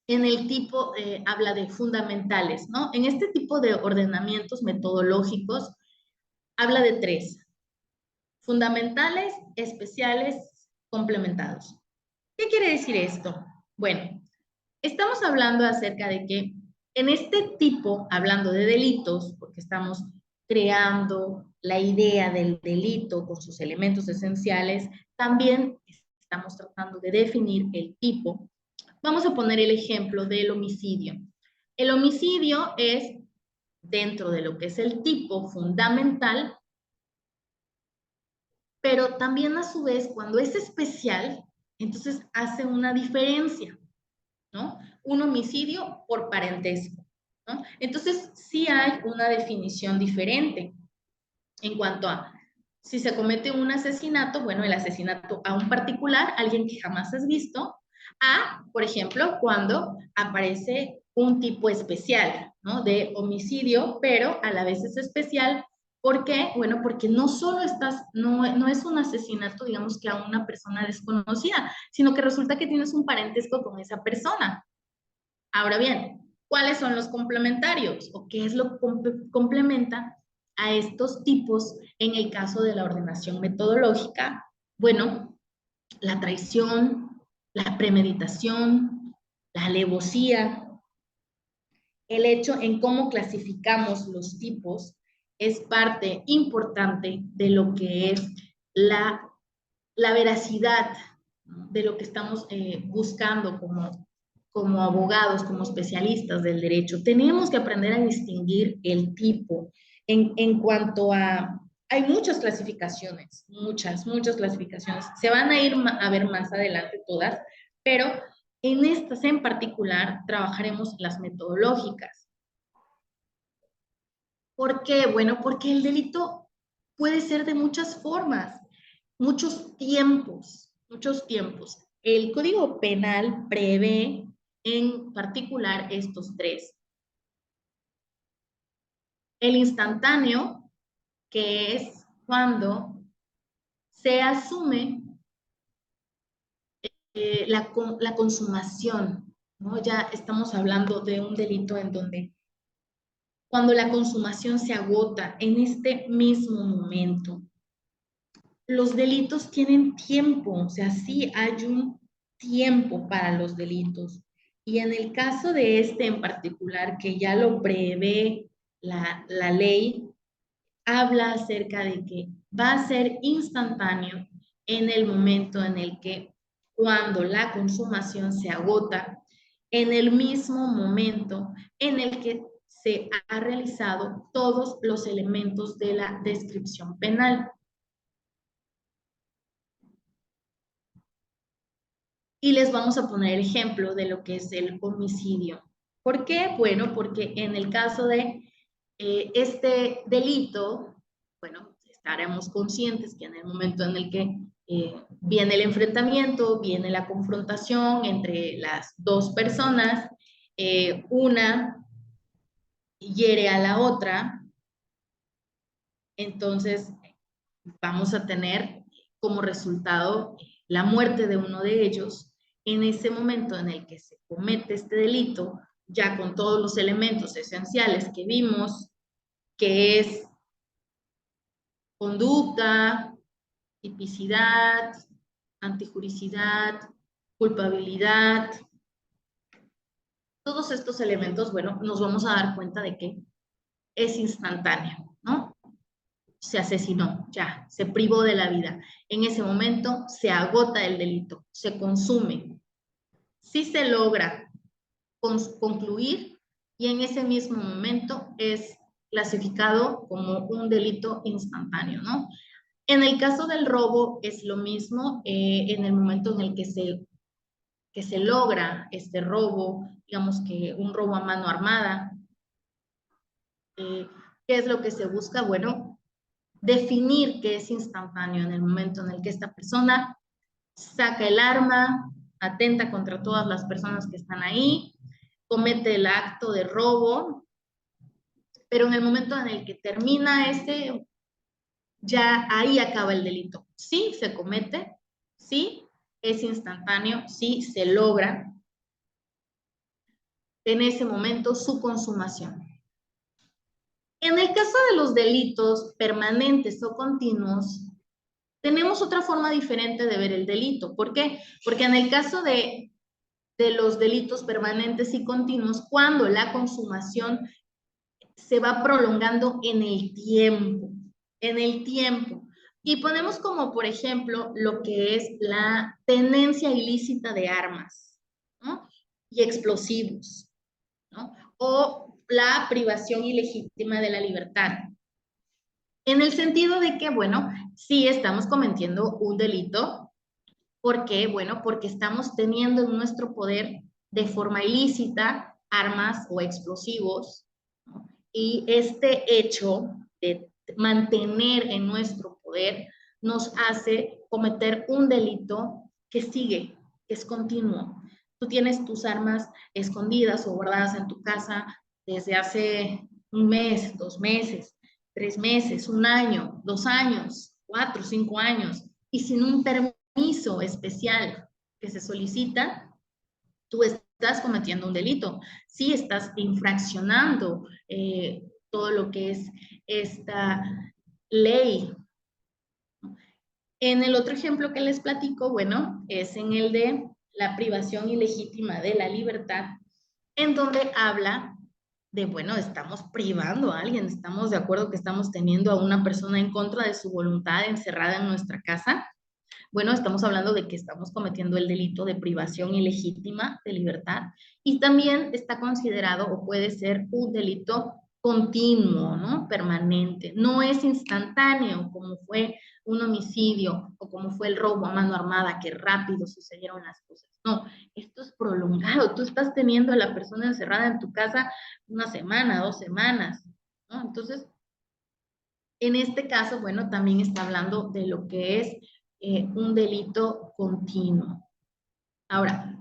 en el tipo habla de fundamentales, ¿no? En este tipo de ordenamientos metodológicos habla de tres: fundamentales, especiales, complementados. ¿Qué quiere decir esto? Bueno, estamos hablando acerca de que en este tipo, hablando de delitos, porque estamos creando la idea del delito con sus elementos esenciales, también estamos tratando de definir el tipo. Vamos a poner el ejemplo del homicidio. El homicidio es, dentro de lo que es el tipo fundamental, pero también a su vez, cuando es especial, entonces hace una diferencia, ¿no? Un homicidio por parentesco, ¿no? Entonces, sí hay una definición diferente en cuanto a si se comete un asesinato, bueno, el asesinato a un particular, alguien que jamás has visto, Por ejemplo, cuando aparece un tipo especial, ¿no? De homicidio, pero a la vez es especial. ¿Por qué? Bueno, porque no solo no es un asesinato, digamos que a una persona desconocida, sino que resulta que tienes un parentesco con esa persona. Ahora bien, ¿cuáles son los complementarios? ¿O qué es lo que complementa a estos tipos en el caso de la ordenación metodológica? Bueno, la traición, la premeditación, la alevosía, el hecho en cómo clasificamos los tipos es parte importante de lo que es la veracidad, ¿no? De lo que estamos buscando como abogados, como especialistas del derecho. Tenemos que aprender a distinguir el tipo en cuanto a... Hay muchas clasificaciones, muchas clasificaciones. Se van a ir a ver más adelante todas, pero en estas en particular trabajaremos las metodológicas. ¿Por qué? Bueno, porque el delito puede ser de muchas formas, muchos tiempos, muchos tiempos. El Código Penal prevé en particular estos tres. El instantáneo, que es cuando se asume la consumación, ¿no? Ya estamos hablando de un delito en donde cuando la consumación se agota en este mismo momento. Los delitos tienen tiempo, o sea, sí hay un tiempo para los delitos. Y en el caso de este en particular, que ya lo prevé la ley, habla acerca de que va a ser instantáneo en el momento en el que cuando la consumación se agota, en el mismo momento en el que se ha realizado todos los elementos de la descripción penal. Y les vamos a poner el ejemplo de lo que es el homicidio. ¿Por qué? Bueno, porque en el caso de este delito, bueno, estaremos conscientes que en el momento en el que viene el enfrentamiento, viene la confrontación entre las dos personas, una hiere a la otra, entonces vamos a tener como resultado la muerte de uno de ellos. En ese momento en el que se comete este delito, ya con todos los elementos esenciales que vimos, que es conducta, tipicidad, antijuricidad, culpabilidad, todos estos elementos, bueno, nos vamos a dar cuenta de que es instantáneo, ¿no? Se asesinó, ya, se privó de la vida. En ese momento se agota el delito, se consume. Sí se logra concluir y en ese mismo momento es clasificado como un delito instantáneo, ¿no? En el caso del robo es lo mismo, en el momento en el que se logra este robo, digamos que un robo a mano armada, ¿qué es lo que se busca? Bueno, definir que es instantáneo en el momento en el que esta persona saca el arma, atenta contra todas las personas que están ahí, comete el acto de robo, pero en el momento en el que termina ese, ya ahí acaba el delito. Sí se comete, sí es instantáneo, sí se logra en ese momento su consumación. En el caso de los delitos permanentes o continuos, tenemos otra forma diferente de ver el delito. ¿Por qué? Porque en el caso de los delitos permanentes y continuos, cuando la consumación se va prolongando en el tiempo. Y ponemos como, por ejemplo, lo que es la tenencia ilícita de armas, ¿no? Y explosivos, ¿no? O la privación ilegítima de la libertad. En el sentido de que, bueno, sí estamos cometiendo un delito. ¿Por qué? Bueno, porque estamos teniendo en nuestro poder de forma ilícita armas o explosivos, ¿no? Y este hecho de mantener en nuestro poder nos hace cometer un delito que sigue. es continuo. Tú tienes tus armas escondidas o guardadas en tu casa desde hace un mes, 2 meses, 3 meses, un año, 2 años, 4, 5 años, y sin un permiso especial que se solicita, tú estás cometiendo un delito. Sí estás infraccionando todo lo que es esta ley. En el otro ejemplo que les platico, bueno, es en el de la privación ilegítima de la libertad, en donde habla de, bueno, estamos privando a alguien, estamos de acuerdo que estamos teniendo a una persona en contra de su voluntad encerrada en nuestra casa. Bueno, estamos hablando de que estamos cometiendo el delito de privación ilegítima de libertad y también está considerado o puede ser un delito continuo, ¿no? Permanente. No es instantáneo como fue un homicidio o como fue el robo a mano armada, que rápido sucedieron las cosas. No, esto es prolongado. Tú estás teniendo a la persona encerrada en tu casa una semana, 2 semanas, ¿no? Entonces, en este caso, bueno, también está hablando de lo que es un delito continuo. Ahora,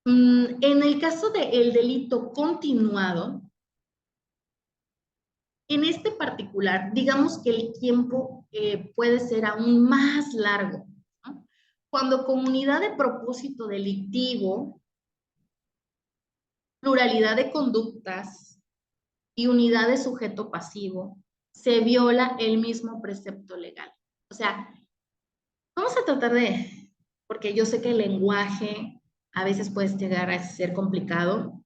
en el caso del delito continuado, en este particular, digamos que el tiempo puede ser aún más largo, ¿no? Cuando comunidad de propósito delictivo, pluralidad de conductas y unidad de sujeto pasivo, se viola el mismo precepto legal. O sea, vamos a tratar de, porque yo sé que el lenguaje a veces puede llegar a ser complicado.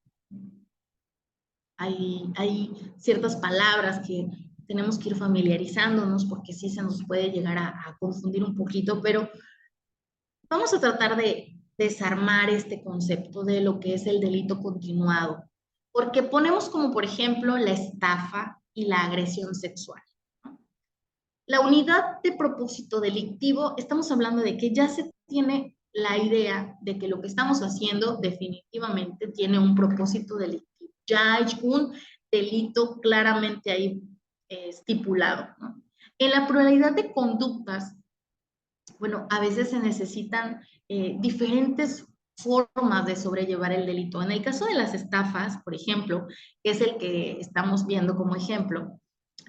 Hay ciertas palabras que tenemos que ir familiarizándonos porque sí se nos puede llegar a confundir un poquito, pero vamos a tratar de desarmar este concepto de lo que es el delito continuado, porque ponemos como por ejemplo la estafa y la agresión sexual. La unidad de propósito delictivo, estamos hablando de que ya se tiene la idea de que lo que estamos haciendo definitivamente tiene un propósito delictivo. Ya hay un delito claramente ahí estipulado, ¿no? En la pluralidad de conductas, bueno, a veces se necesitan diferentes formas de sobrellevar el delito. En el caso de las estafas, por ejemplo, que es el que estamos viendo como ejemplo,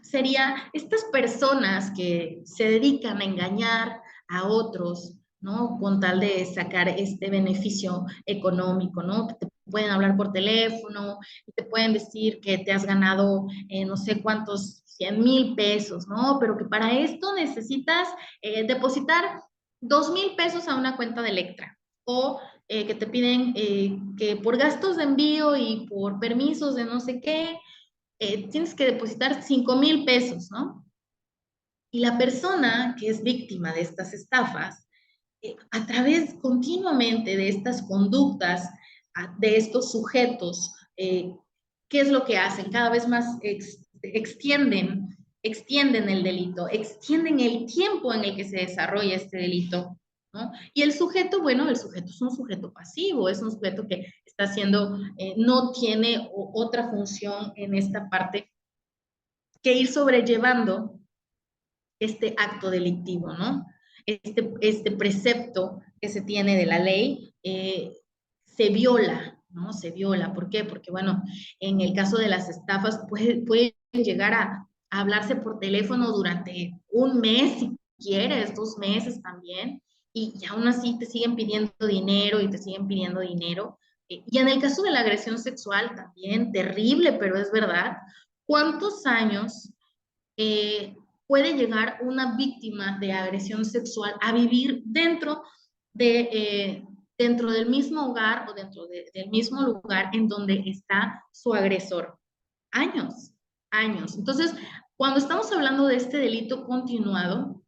sería estas personas que se dedican a engañar a otros, ¿no? Con tal de sacar este beneficio económico, ¿no? Que te pueden hablar por teléfono y te pueden decir que te has ganado no sé cuántos 100,000 pesos, ¿no? Pero que para esto necesitas depositar 2,000 pesos a una cuenta de Electra o que te piden que por gastos de envío y por permisos de no sé qué, tienes que depositar 5,000 pesos, ¿no? Y la persona que es víctima de estas estafas, a través continuamente de estas conductas, de estos sujetos, ¿qué es lo que hacen? Cada vez más extienden el delito, extienden el tiempo en el que se desarrolla este delito, ¿no? Y el sujeto, bueno, el sujeto es un sujeto pasivo, es un sujeto que está haciendo, no tiene otra función en esta parte que ir sobrellevando este acto delictivo, ¿no? Este precepto que se tiene de la ley se viola, ¿no? Se viola. ¿Por qué? Porque, bueno, en el caso de las estafas pueden llegar a hablarse por teléfono durante un mes, si quieres, 2 meses también, y aún así te siguen pidiendo dinero y te siguen pidiendo dinero. Y en el caso de la agresión sexual también, terrible, pero es verdad. ¿Cuántos años puede llegar una víctima de agresión sexual a vivir dentro del mismo hogar o del mismo lugar en donde está su agresor? Años, años. Entonces, cuando estamos hablando de este delito continuado,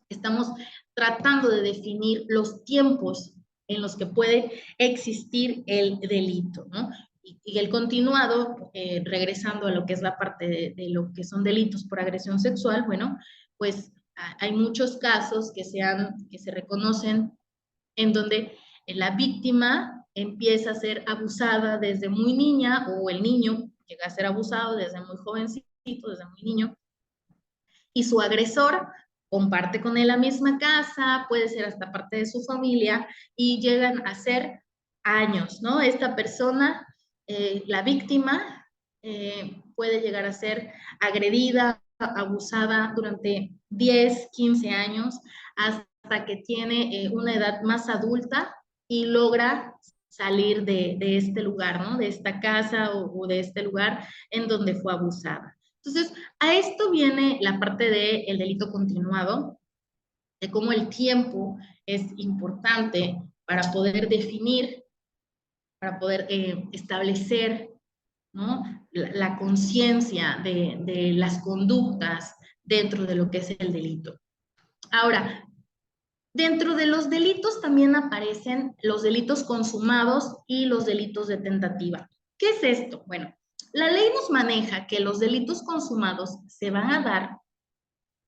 estamos tratando de definir los tiempos en los que puede existir el delito, ¿no? Y el continuado, regresando a lo que es la parte de lo que son delitos por agresión sexual, bueno, pues hay muchos casos que se reconocen en donde la víctima empieza a ser abusada desde muy niña o el niño llega a ser abusado desde muy jovencito, desde muy niño, y su agresor comparte con él la misma casa, puede ser hasta parte de su familia y llegan a ser años, ¿no? Esta persona, la víctima, puede llegar a ser agredida, abusada durante 10, 15 años hasta que tiene una edad más adulta y logra salir de este lugar, ¿no? De esta casa o de este lugar en donde fue abusada. Entonces, a esto viene la parte del delito continuado, de cómo el tiempo es importante para poder definir, para poder establecer, ¿no? La conciencia de las conductas dentro de lo que es el delito. Ahora, dentro de los delitos también aparecen los delitos consumados y los delitos de tentativa. ¿Qué es esto? Bueno, la ley nos maneja que los delitos consumados se van a dar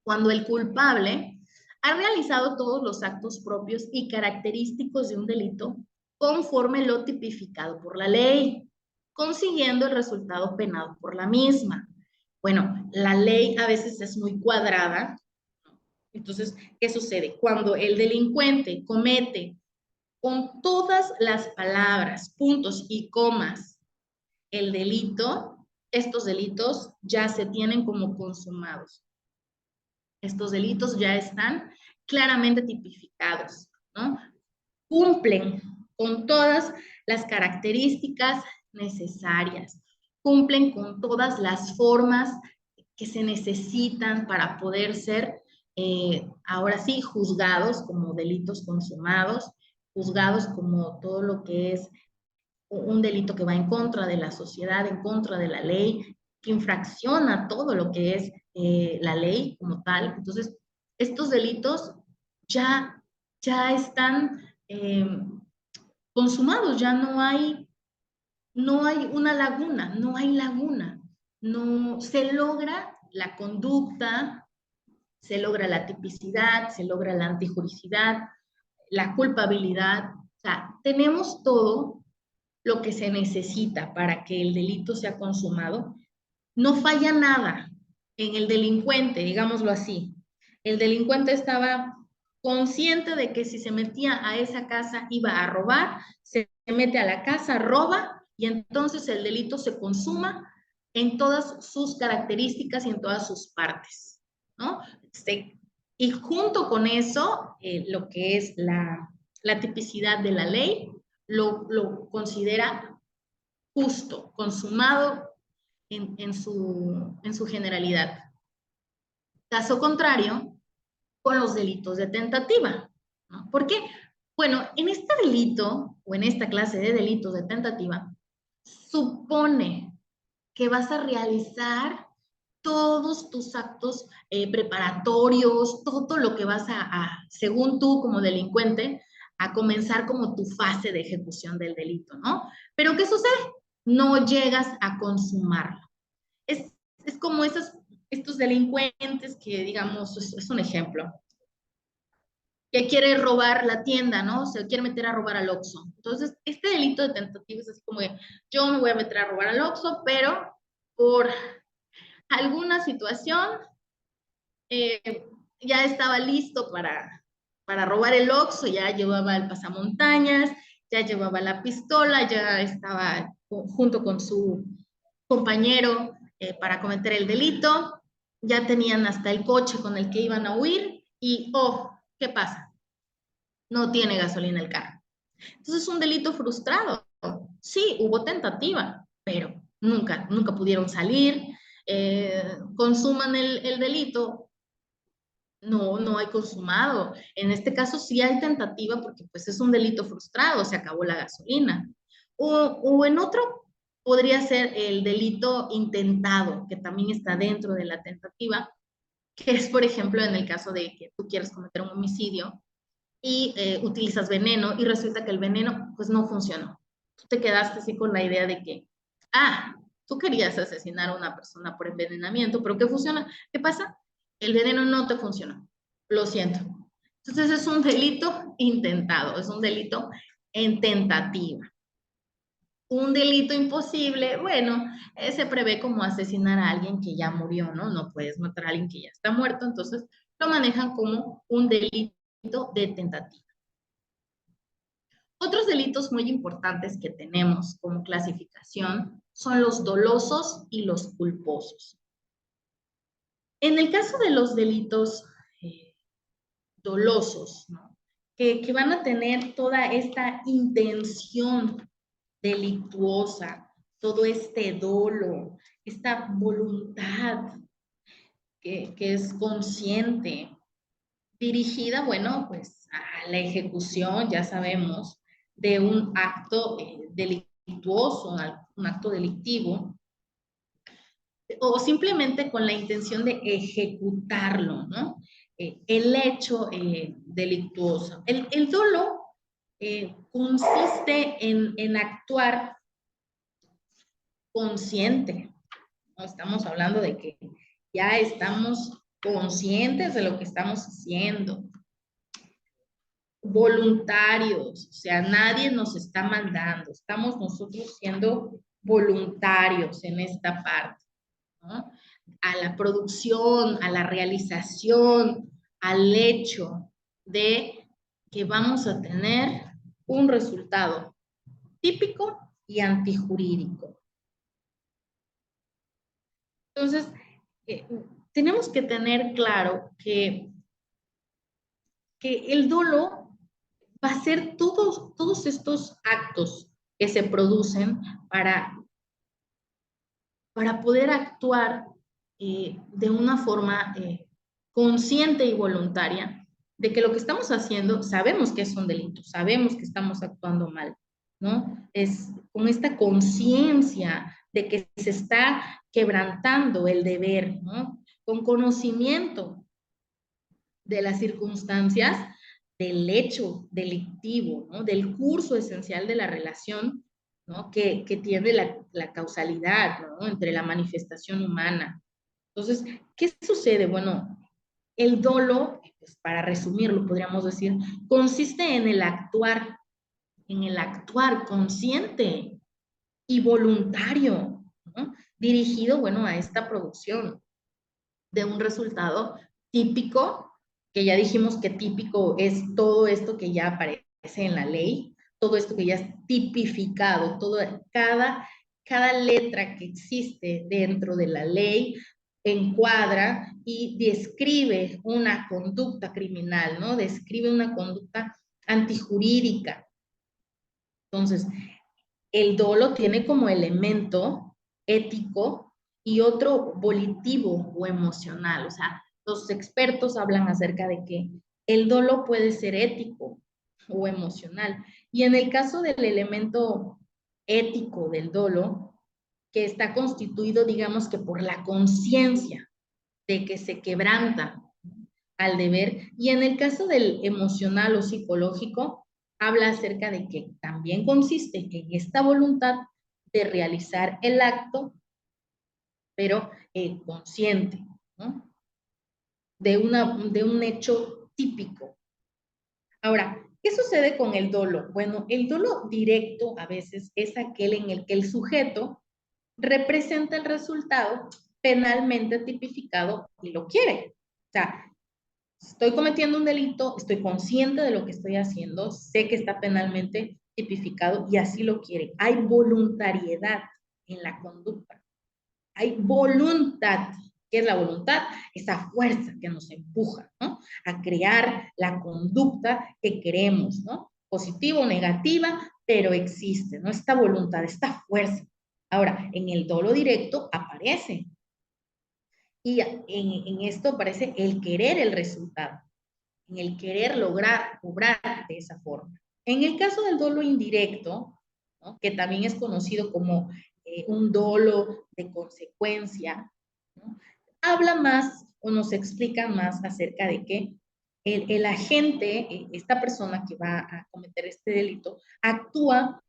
cuando el culpable ha realizado todos los actos propios y característicos de un delito conforme lo tipificado por la ley, consiguiendo el resultado penado por la misma. Bueno, la ley a veces es muy cuadrada. Entonces, ¿qué sucede? Cuando el delincuente comete con todas las palabras, puntos y comas el delito, estos delitos ya se tienen como consumados. Estos delitos ya están claramente tipificados, ¿no? Cumplen con todas las características necesarias, cumplen con todas las formas que se necesitan para poder ser, ahora sí, juzgados como delitos consumados, juzgados como todo lo que es un delito que va en contra de la sociedad, en contra de la ley, que infracciona todo lo que es la ley como tal. Entonces, estos delitos ya están consumados, ya no hay una laguna, no hay laguna. No se logra la conducta, se logra la tipicidad, se logra la antijuricidad, la culpabilidad. O sea, tenemos todo lo que se necesita para que el delito sea consumado. No falla nada en el delincuente, digámoslo así. El delincuente estaba consciente de que si se metía a esa casa iba a robar, se mete a la casa, roba y entonces el delito se consuma en todas sus características y en todas sus partes, ¿no? Y junto con eso, lo que es la tipicidad de la ley, lo considera justo, consumado en su generalidad. Caso contrario, con los delitos de tentativa, ¿no? ¿Por qué? Bueno, en este delito o en esta clase de delitos de tentativa, supone que vas a realizar todos tus actos preparatorios, todo lo que vas según tú como delincuente, a comenzar como tu fase de ejecución del delito, ¿no? Pero ¿qué sucede? No llegas a consumarlo. Es como estos delincuentes que, digamos, es un ejemplo, que quiere robar la tienda, ¿no? Se quiere meter a robar al Oxxo. Entonces, este delito de tentativa es así como de, yo me voy a meter a robar al Oxxo, pero por alguna situación ya estaba listo para robar el Oxxo, ya llevaba el pasamontañas, ya llevaba la pistola, ya estaba junto con su compañero para cometer el delito, ya tenían hasta el coche con el que iban a huir y, oh, ¿qué pasa? No tiene gasolina el carro. Entonces es un delito frustrado. Sí, hubo tentativa, pero nunca pudieron salir, consuman el delito, no hay consumado. En este caso sí hay tentativa porque pues es un delito frustrado, se acabó la gasolina. O en otro podría ser el delito intentado, que también está dentro de la tentativa, que es, por ejemplo, en el caso de que tú quieres cometer un homicidio y utilizas veneno y resulta que el veneno pues no funcionó. Tú te quedaste así con la idea de que, tú querías asesinar a una persona por envenenamiento, pero ¿qué funciona? ¿Qué pasa? El veneno no te funcionó. Lo siento. Entonces es un delito intentado, es un delito en tentativa. Un delito imposible, bueno, se prevé como asesinar a alguien que ya murió, ¿no? No puedes matar a alguien que ya está muerto, entonces lo manejan como un delito de tentativa. Otros delitos muy importantes que tenemos como clasificación son los dolosos y los culposos. En el caso de los delitos dolosos, ¿no? que van a tener toda esta intención delictuosa, todo este dolo, esta voluntad que es consciente, dirigida, bueno, pues a la ejecución, ya sabemos, de un acto delictuoso, un acto delictivo, o simplemente con la intención de ejecutarlo, ¿no? El hecho delictuoso. El dolo consiste en actuar consciente, ¿no? Estamos hablando de que ya estamos conscientes de lo que estamos haciendo, voluntarios, o sea, nadie nos está mandando, estamos nosotros siendo voluntarios en esta parte, ¿no? A la producción, a la realización, al hecho de que vamos a tener un resultado típico y antijurídico. Entonces, eh, tenemos que tener claro que el dolo va a ser todos estos actos que se producen para poder actuar de una forma consciente y voluntaria de que lo que estamos haciendo, sabemos que es un delito, sabemos que estamos actuando mal, ¿no? Es con esta conciencia de que se está quebrantando el deber, ¿no? Con conocimiento de las circunstancias del hecho delictivo, ¿no? Del curso esencial de la relación, ¿no? que tiene la causalidad, ¿no? Entre la manifestación humana. Entonces, ¿qué sucede? Bueno, el dolo, pues para resumirlo, podríamos decir, consiste en el actuar consciente y voluntario, ¿no? Dirigido, bueno, a esta producción de un resultado típico, que ya dijimos que típico es todo esto que ya aparece en la ley, todo esto que ya es tipificado, cada letra que existe dentro de la ley encuadra y describe una conducta criminal, ¿no? Describe una conducta antijurídica. Entonces, el dolo tiene como elemento ético y otro volitivo o emocional. O sea, los expertos hablan acerca de que el dolo puede ser ético o emocional. Y en el caso del elemento ético del dolo, que está constituido, digamos que por la conciencia de que se quebranta al deber, y en el caso del emocional o psicológico, habla acerca de que también consiste en esta voluntad de realizar el acto, pero consciente, ¿no? De un hecho típico. Ahora, ¿qué sucede con el dolo? Bueno, el dolo directo a veces es aquel en el que el sujeto representa el resultado penalmente tipificado y lo quiere. O sea, estoy cometiendo un delito, estoy consciente de lo que estoy haciendo, sé que está penalmente tipificado y así lo quiere. Hay voluntariedad en la conducta. Hay voluntad. ¿Qué es la voluntad? Esa fuerza que nos empuja, ¿no? A crear la conducta que queremos, ¿no? Positiva o negativa, pero existe, ¿no? Esta voluntad, esta fuerza. Ahora, en el dolo directo aparece. Y en esto aparece el querer el resultado, en el querer lograr, obrar de esa forma. En el caso del dolo indirecto, ¿no? Que también es conocido como un dolo de consecuencia, ¿no? Habla más o nos explica más acerca de que el agente, esta persona que va a cometer este delito, actúa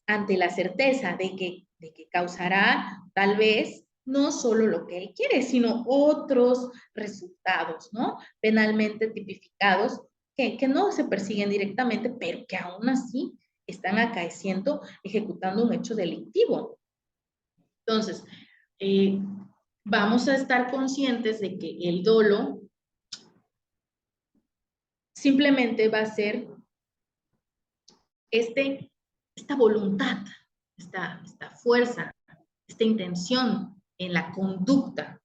ante la certeza de que causará tal vez no solo lo que él quiere, sino otros resultados, ¿no? Penalmente tipificados que no se persiguen directamente, pero que aún así están acaeciendo, ejecutando un hecho delictivo. Entonces, vamos a estar conscientes de que el dolo simplemente va a ser esta voluntad, esta fuerza, esta intención en la conducta,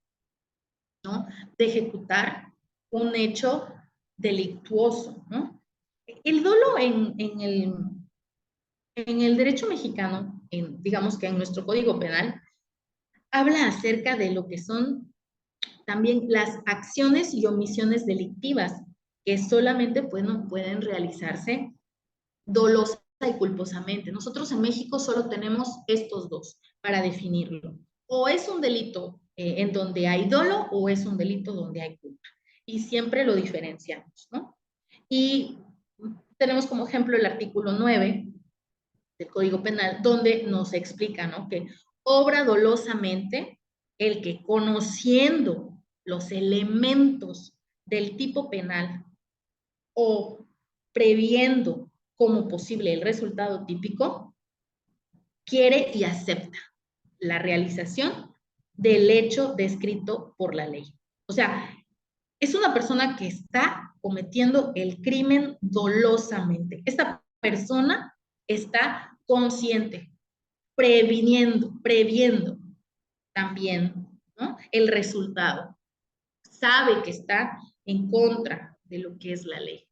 ¿no? De ejecutar un hecho delictuoso, ¿no? El dolo en el derecho mexicano, digamos que en nuestro Código Penal, habla acerca de lo que son también las acciones y omisiones delictivas que solamente pueden realizarse dolosa y culposamente. Nosotros en México solo tenemos estos dos para definirlo. O es un delito en donde hay dolo o es un delito donde hay culpa. Y siempre lo diferenciamos, ¿no? Y tenemos como ejemplo el artículo 9 del Código Penal, donde nos explica, ¿no? Que obra dolosamente el que conociendo los elementos del tipo penal o previendo como posible el resultado típico, quiere y acepta la realización del hecho descrito por la ley. O sea, es una persona que está cometiendo el crimen dolosamente. Esta persona está consciente, previendo también, ¿no? El resultado. Sabe que está en contra de lo que es la ley.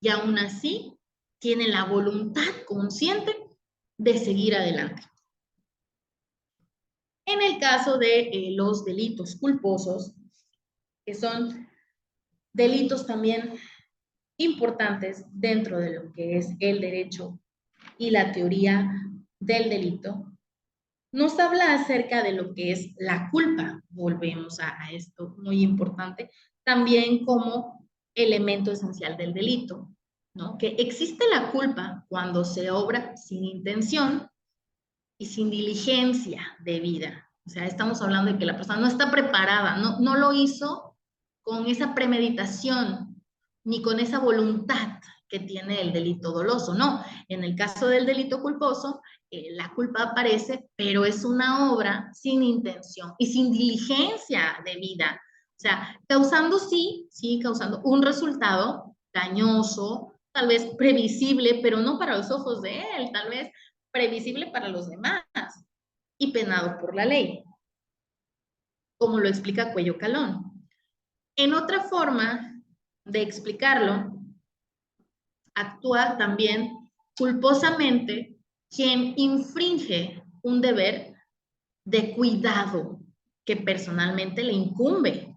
Y aún así, tiene la voluntad consciente de seguir adelante. En el caso de los delitos culposos, que son delitos también importantes dentro de lo que es el derecho y la teoría del delito, nos habla acerca de lo que es la culpa. Volvemos a esto muy importante, también como elemento esencial del delito, ¿no? Que existe la culpa cuando se obra sin intención y sin diligencia debida. O sea, estamos hablando de que la persona no está preparada, no lo hizo con esa premeditación ni con esa voluntad que tiene el delito doloso. No, en el caso del delito culposo, la culpa aparece, pero es una obra sin intención y sin diligencia debida. O sea, causando causando un resultado dañoso, tal vez previsible, pero no para los ojos de él, tal vez previsible para los demás y penado por la ley, como lo explica Cuello Calón. En otra forma de explicarlo, actúa también culposamente quien infringe un deber de cuidado que personalmente le incumbe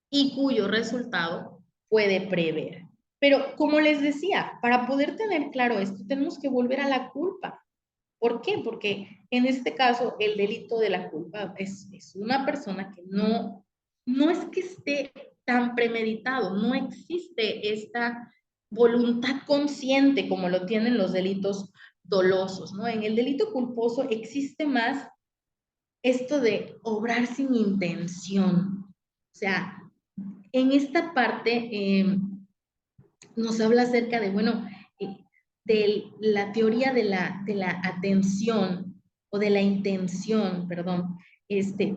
y cuyo resultado puede prever. Pero como les decía, para poder tener claro esto, tenemos que volver a la culpa. ¿Por qué? Porque en este caso el delito de la culpa es una persona que no es que esté tan premeditado, no existe esta voluntad consciente como lo tienen los delitos dolosos, ¿no? En el delito culposo existe más esto de obrar sin intención. O sea, en esta parte nos habla acerca de, bueno, de la teoría de la atención o de la intención, perdón.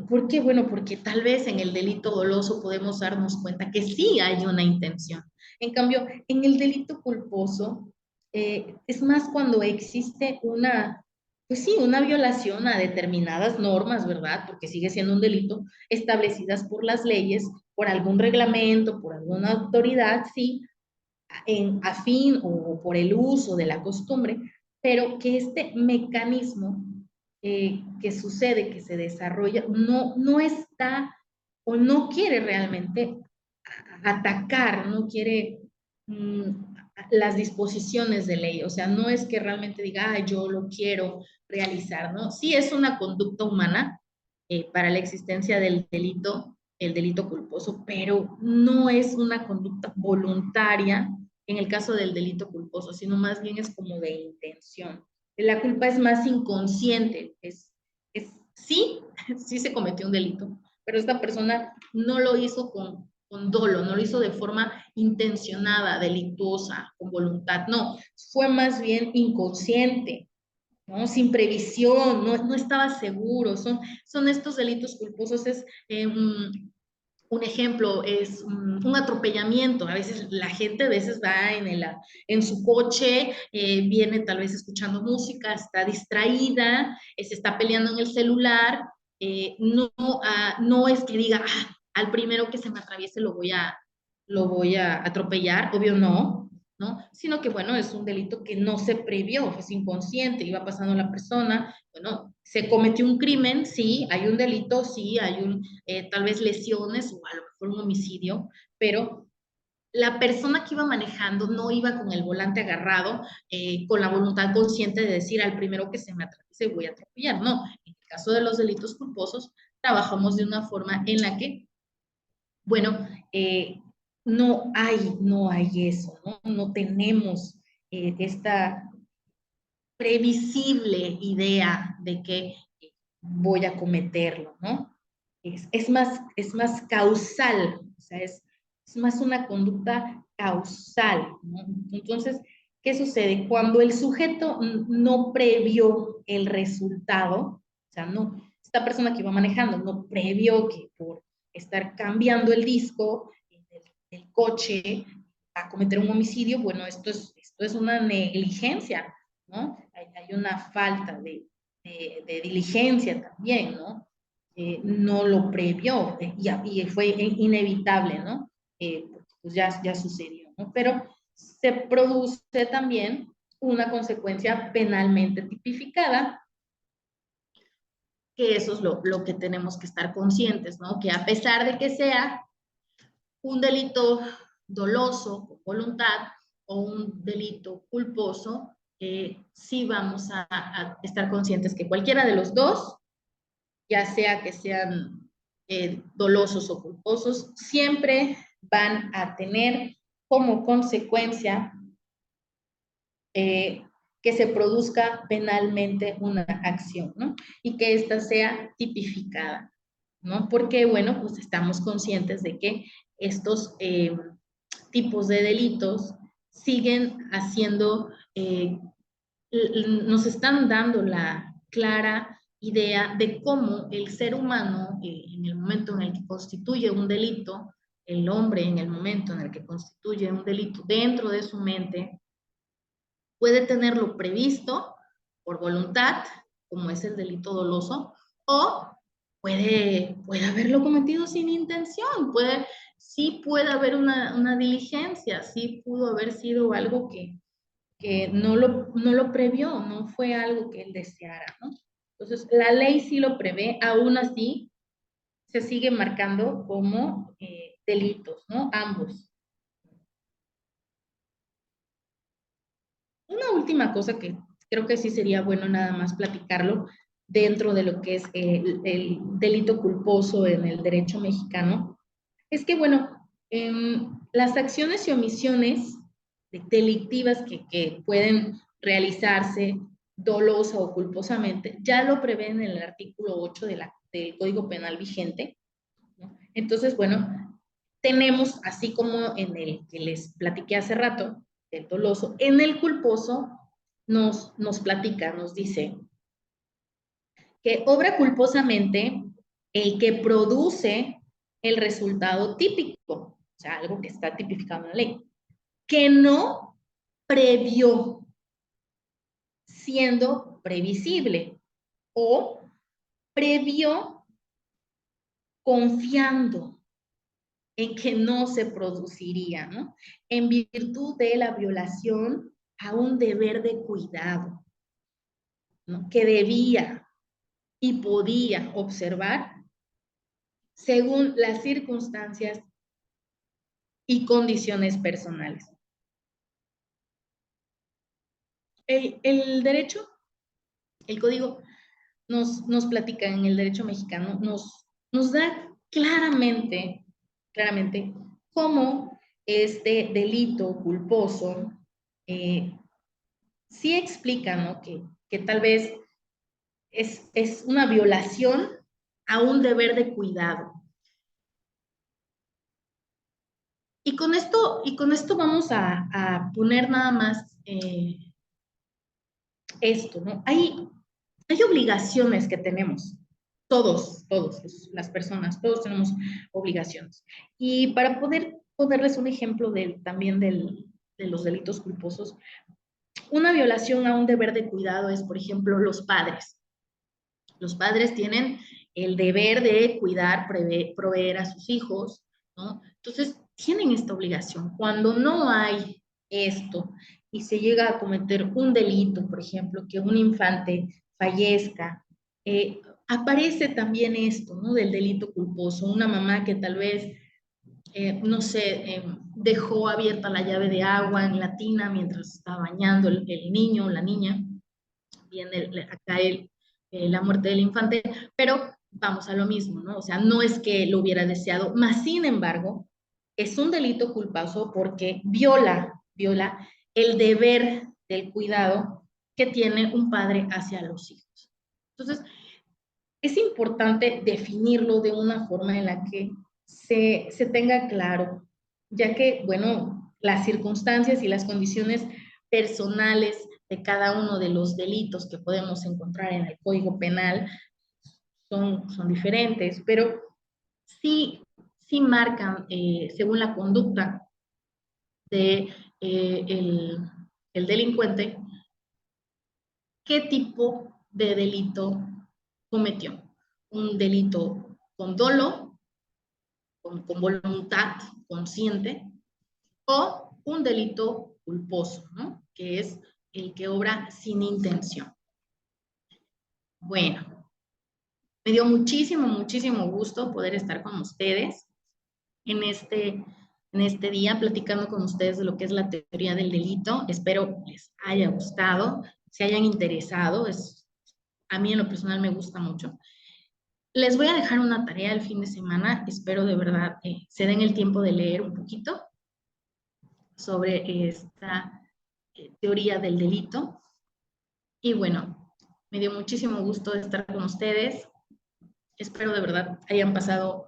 ¿Por qué? Bueno, porque tal vez en el delito doloso podemos darnos cuenta que sí hay una intención. En cambio, en el delito culposo, es más cuando existe pues sí, una violación a determinadas normas, ¿verdad? Porque sigue siendo un delito establecidas por las leyes, por algún reglamento, por alguna autoridad, sí, en afín o por el uso de la costumbre, pero que este mecanismo que sucede, que se desarrolla, no está o no quiere realmente atacar, no quiere las disposiciones de ley, o sea, no es que realmente diga, ah, yo lo quiero realizar, ¿no? Sí es una conducta humana para la existencia del delito, el delito culposo, pero no es una conducta voluntaria en el caso del delito culposo, sino más bien es como de intención. La culpa es más inconsciente, sí, sí se cometió un delito, pero esta persona no lo hizo con dolo, no lo hizo de forma intencionada, delictuosa, con voluntad, no, fue más bien inconsciente, ¿no? Sin previsión, no estaba seguro, son estos delitos culposos, es un ejemplo es un atropellamiento. A veces la gente va en su coche, viene tal vez escuchando música, está distraída, se está peleando en el celular. No es que diga, al primero que se me atraviese lo voy a atropellar, obvio no, ¿no? Sino que, bueno, es un delito que no se previó, es inconsciente, iba pasando la persona, bueno, se cometió un crimen, sí, hay un delito, sí, hay tal vez lesiones o a lo mejor un homicidio, pero la persona que iba manejando no iba con el volante agarrado, con la voluntad consciente de decir al primero que se me atraviese voy a atropellar. No, en el caso de los delitos culposos, trabajamos de una forma en la que, bueno, no hay eso, ¿no? No tenemos esta previsible idea de que voy a cometerlo, ¿no? Es más causal, o sea, es más una conducta causal, ¿no? Entonces, ¿qué sucede? Cuando el sujeto no previó el resultado, o sea, no, esta persona que iba manejando no previó que por estar cambiando el disco del coche a cometer un homicidio, bueno, esto es una negligencia, ¿no? Hay una falta de diligencia también, ¿no? No lo previó y fue inevitable, ¿no? Pues ya sucedió, ¿no? Pero se produce también una consecuencia penalmente tipificada, que eso es lo que tenemos que estar conscientes, ¿no? Que a pesar de que sea un delito doloso, con voluntad, o un delito culposo, sí vamos a estar conscientes que cualquiera de los dos, ya sea que sean dolosos o culposos, siempre van a tener como consecuencia que se produzca penalmente una acción, ¿no? Y que ésta sea tipificada, ¿no? Porque, bueno, pues estamos conscientes de que estos tipos de delitos siguen haciendo, nos están dando la clara idea de cómo el ser humano, en el momento en el que constituye un delito, el hombre en el momento en el que constituye un delito dentro de su mente, puede tenerlo previsto por voluntad, como es el delito doloso, o puede haberlo cometido sin intención, sí puede haber una diligencia, sí pudo haber sido algo que no lo previó, no fue algo que él deseara, ¿no? Entonces, la ley sí lo prevé, aún así se sigue marcando como delitos, ¿no? Ambos. Una última cosa que creo que sí sería bueno nada más platicarlo dentro de lo que es el delito culposo en el derecho mexicano, es que, bueno, las acciones y omisiones delictivas que pueden realizarse dolosa o culposamente, ya lo prevé en el artículo 8 del Código Penal vigente, ¿no? Entonces, bueno, tenemos, así como en el que les platiqué hace rato, del doloso, en el culposo nos platica, nos dice que obra culposamente el que produce el resultado típico, o sea, algo que está tipificado en la ley, que no previó siendo previsible o previó confiando en que no se produciría, ¿no? En virtud de la violación a un deber de cuidado, ¿no? Que debía y podía observar según las circunstancias y condiciones personales. El derecho, el código, nos platica en el derecho mexicano, nos da claramente cómo este delito culposo sí explica, ¿no? Que tal vez es una violación a un deber de cuidado. Y con esto vamos a poner nada más esto, ¿no? Hay obligaciones que tenemos. las personas, todos tenemos obligaciones. Y para ponerles un ejemplo también de los delitos culposos, una violación a un deber de cuidado es, por ejemplo, los padres. Los padres tienen el deber de cuidar, proveer a sus hijos, ¿no? Entonces, tienen esta obligación. Cuando no hay esto y se llega a cometer un delito, por ejemplo, que un infante fallezca, aparece también esto, ¿no? Del delito culposo. Una mamá que tal vez, no sé, dejó abierta la llave de agua en la tina mientras estaba bañando el niño o la niña, viene acá la muerte del infante, pero vamos a lo mismo, ¿no? O sea, no es que lo hubiera deseado, más sin embargo, es un delito culposo porque viola el deber del cuidado que tiene un padre hacia los hijos. Entonces, es importante definirlo de una forma en la que se tenga claro, ya que, bueno, las circunstancias y las condiciones personales de cada uno de los delitos que podemos encontrar en el Código Penal son diferentes, pero sí marcan, según la conducta de el delincuente, qué tipo de delito cometió. Un delito con dolo, con voluntad consciente, o un delito culposo, ¿no? Que es el que obra sin intención. Bueno, me dio muchísimo gusto poder estar con ustedes en este día, platicando con ustedes de lo que es la teoría del delito. Espero les haya gustado, se hayan interesado. A mí en lo personal me gusta mucho. Les voy a dejar una tarea el fin de semana. Espero de verdad se den el tiempo de leer un poquito sobre esta teoría del delito. Y bueno, me dio muchísimo gusto estar con ustedes. Espero de verdad hayan pasado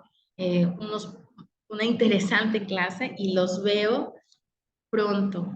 una interesante clase y los veo pronto.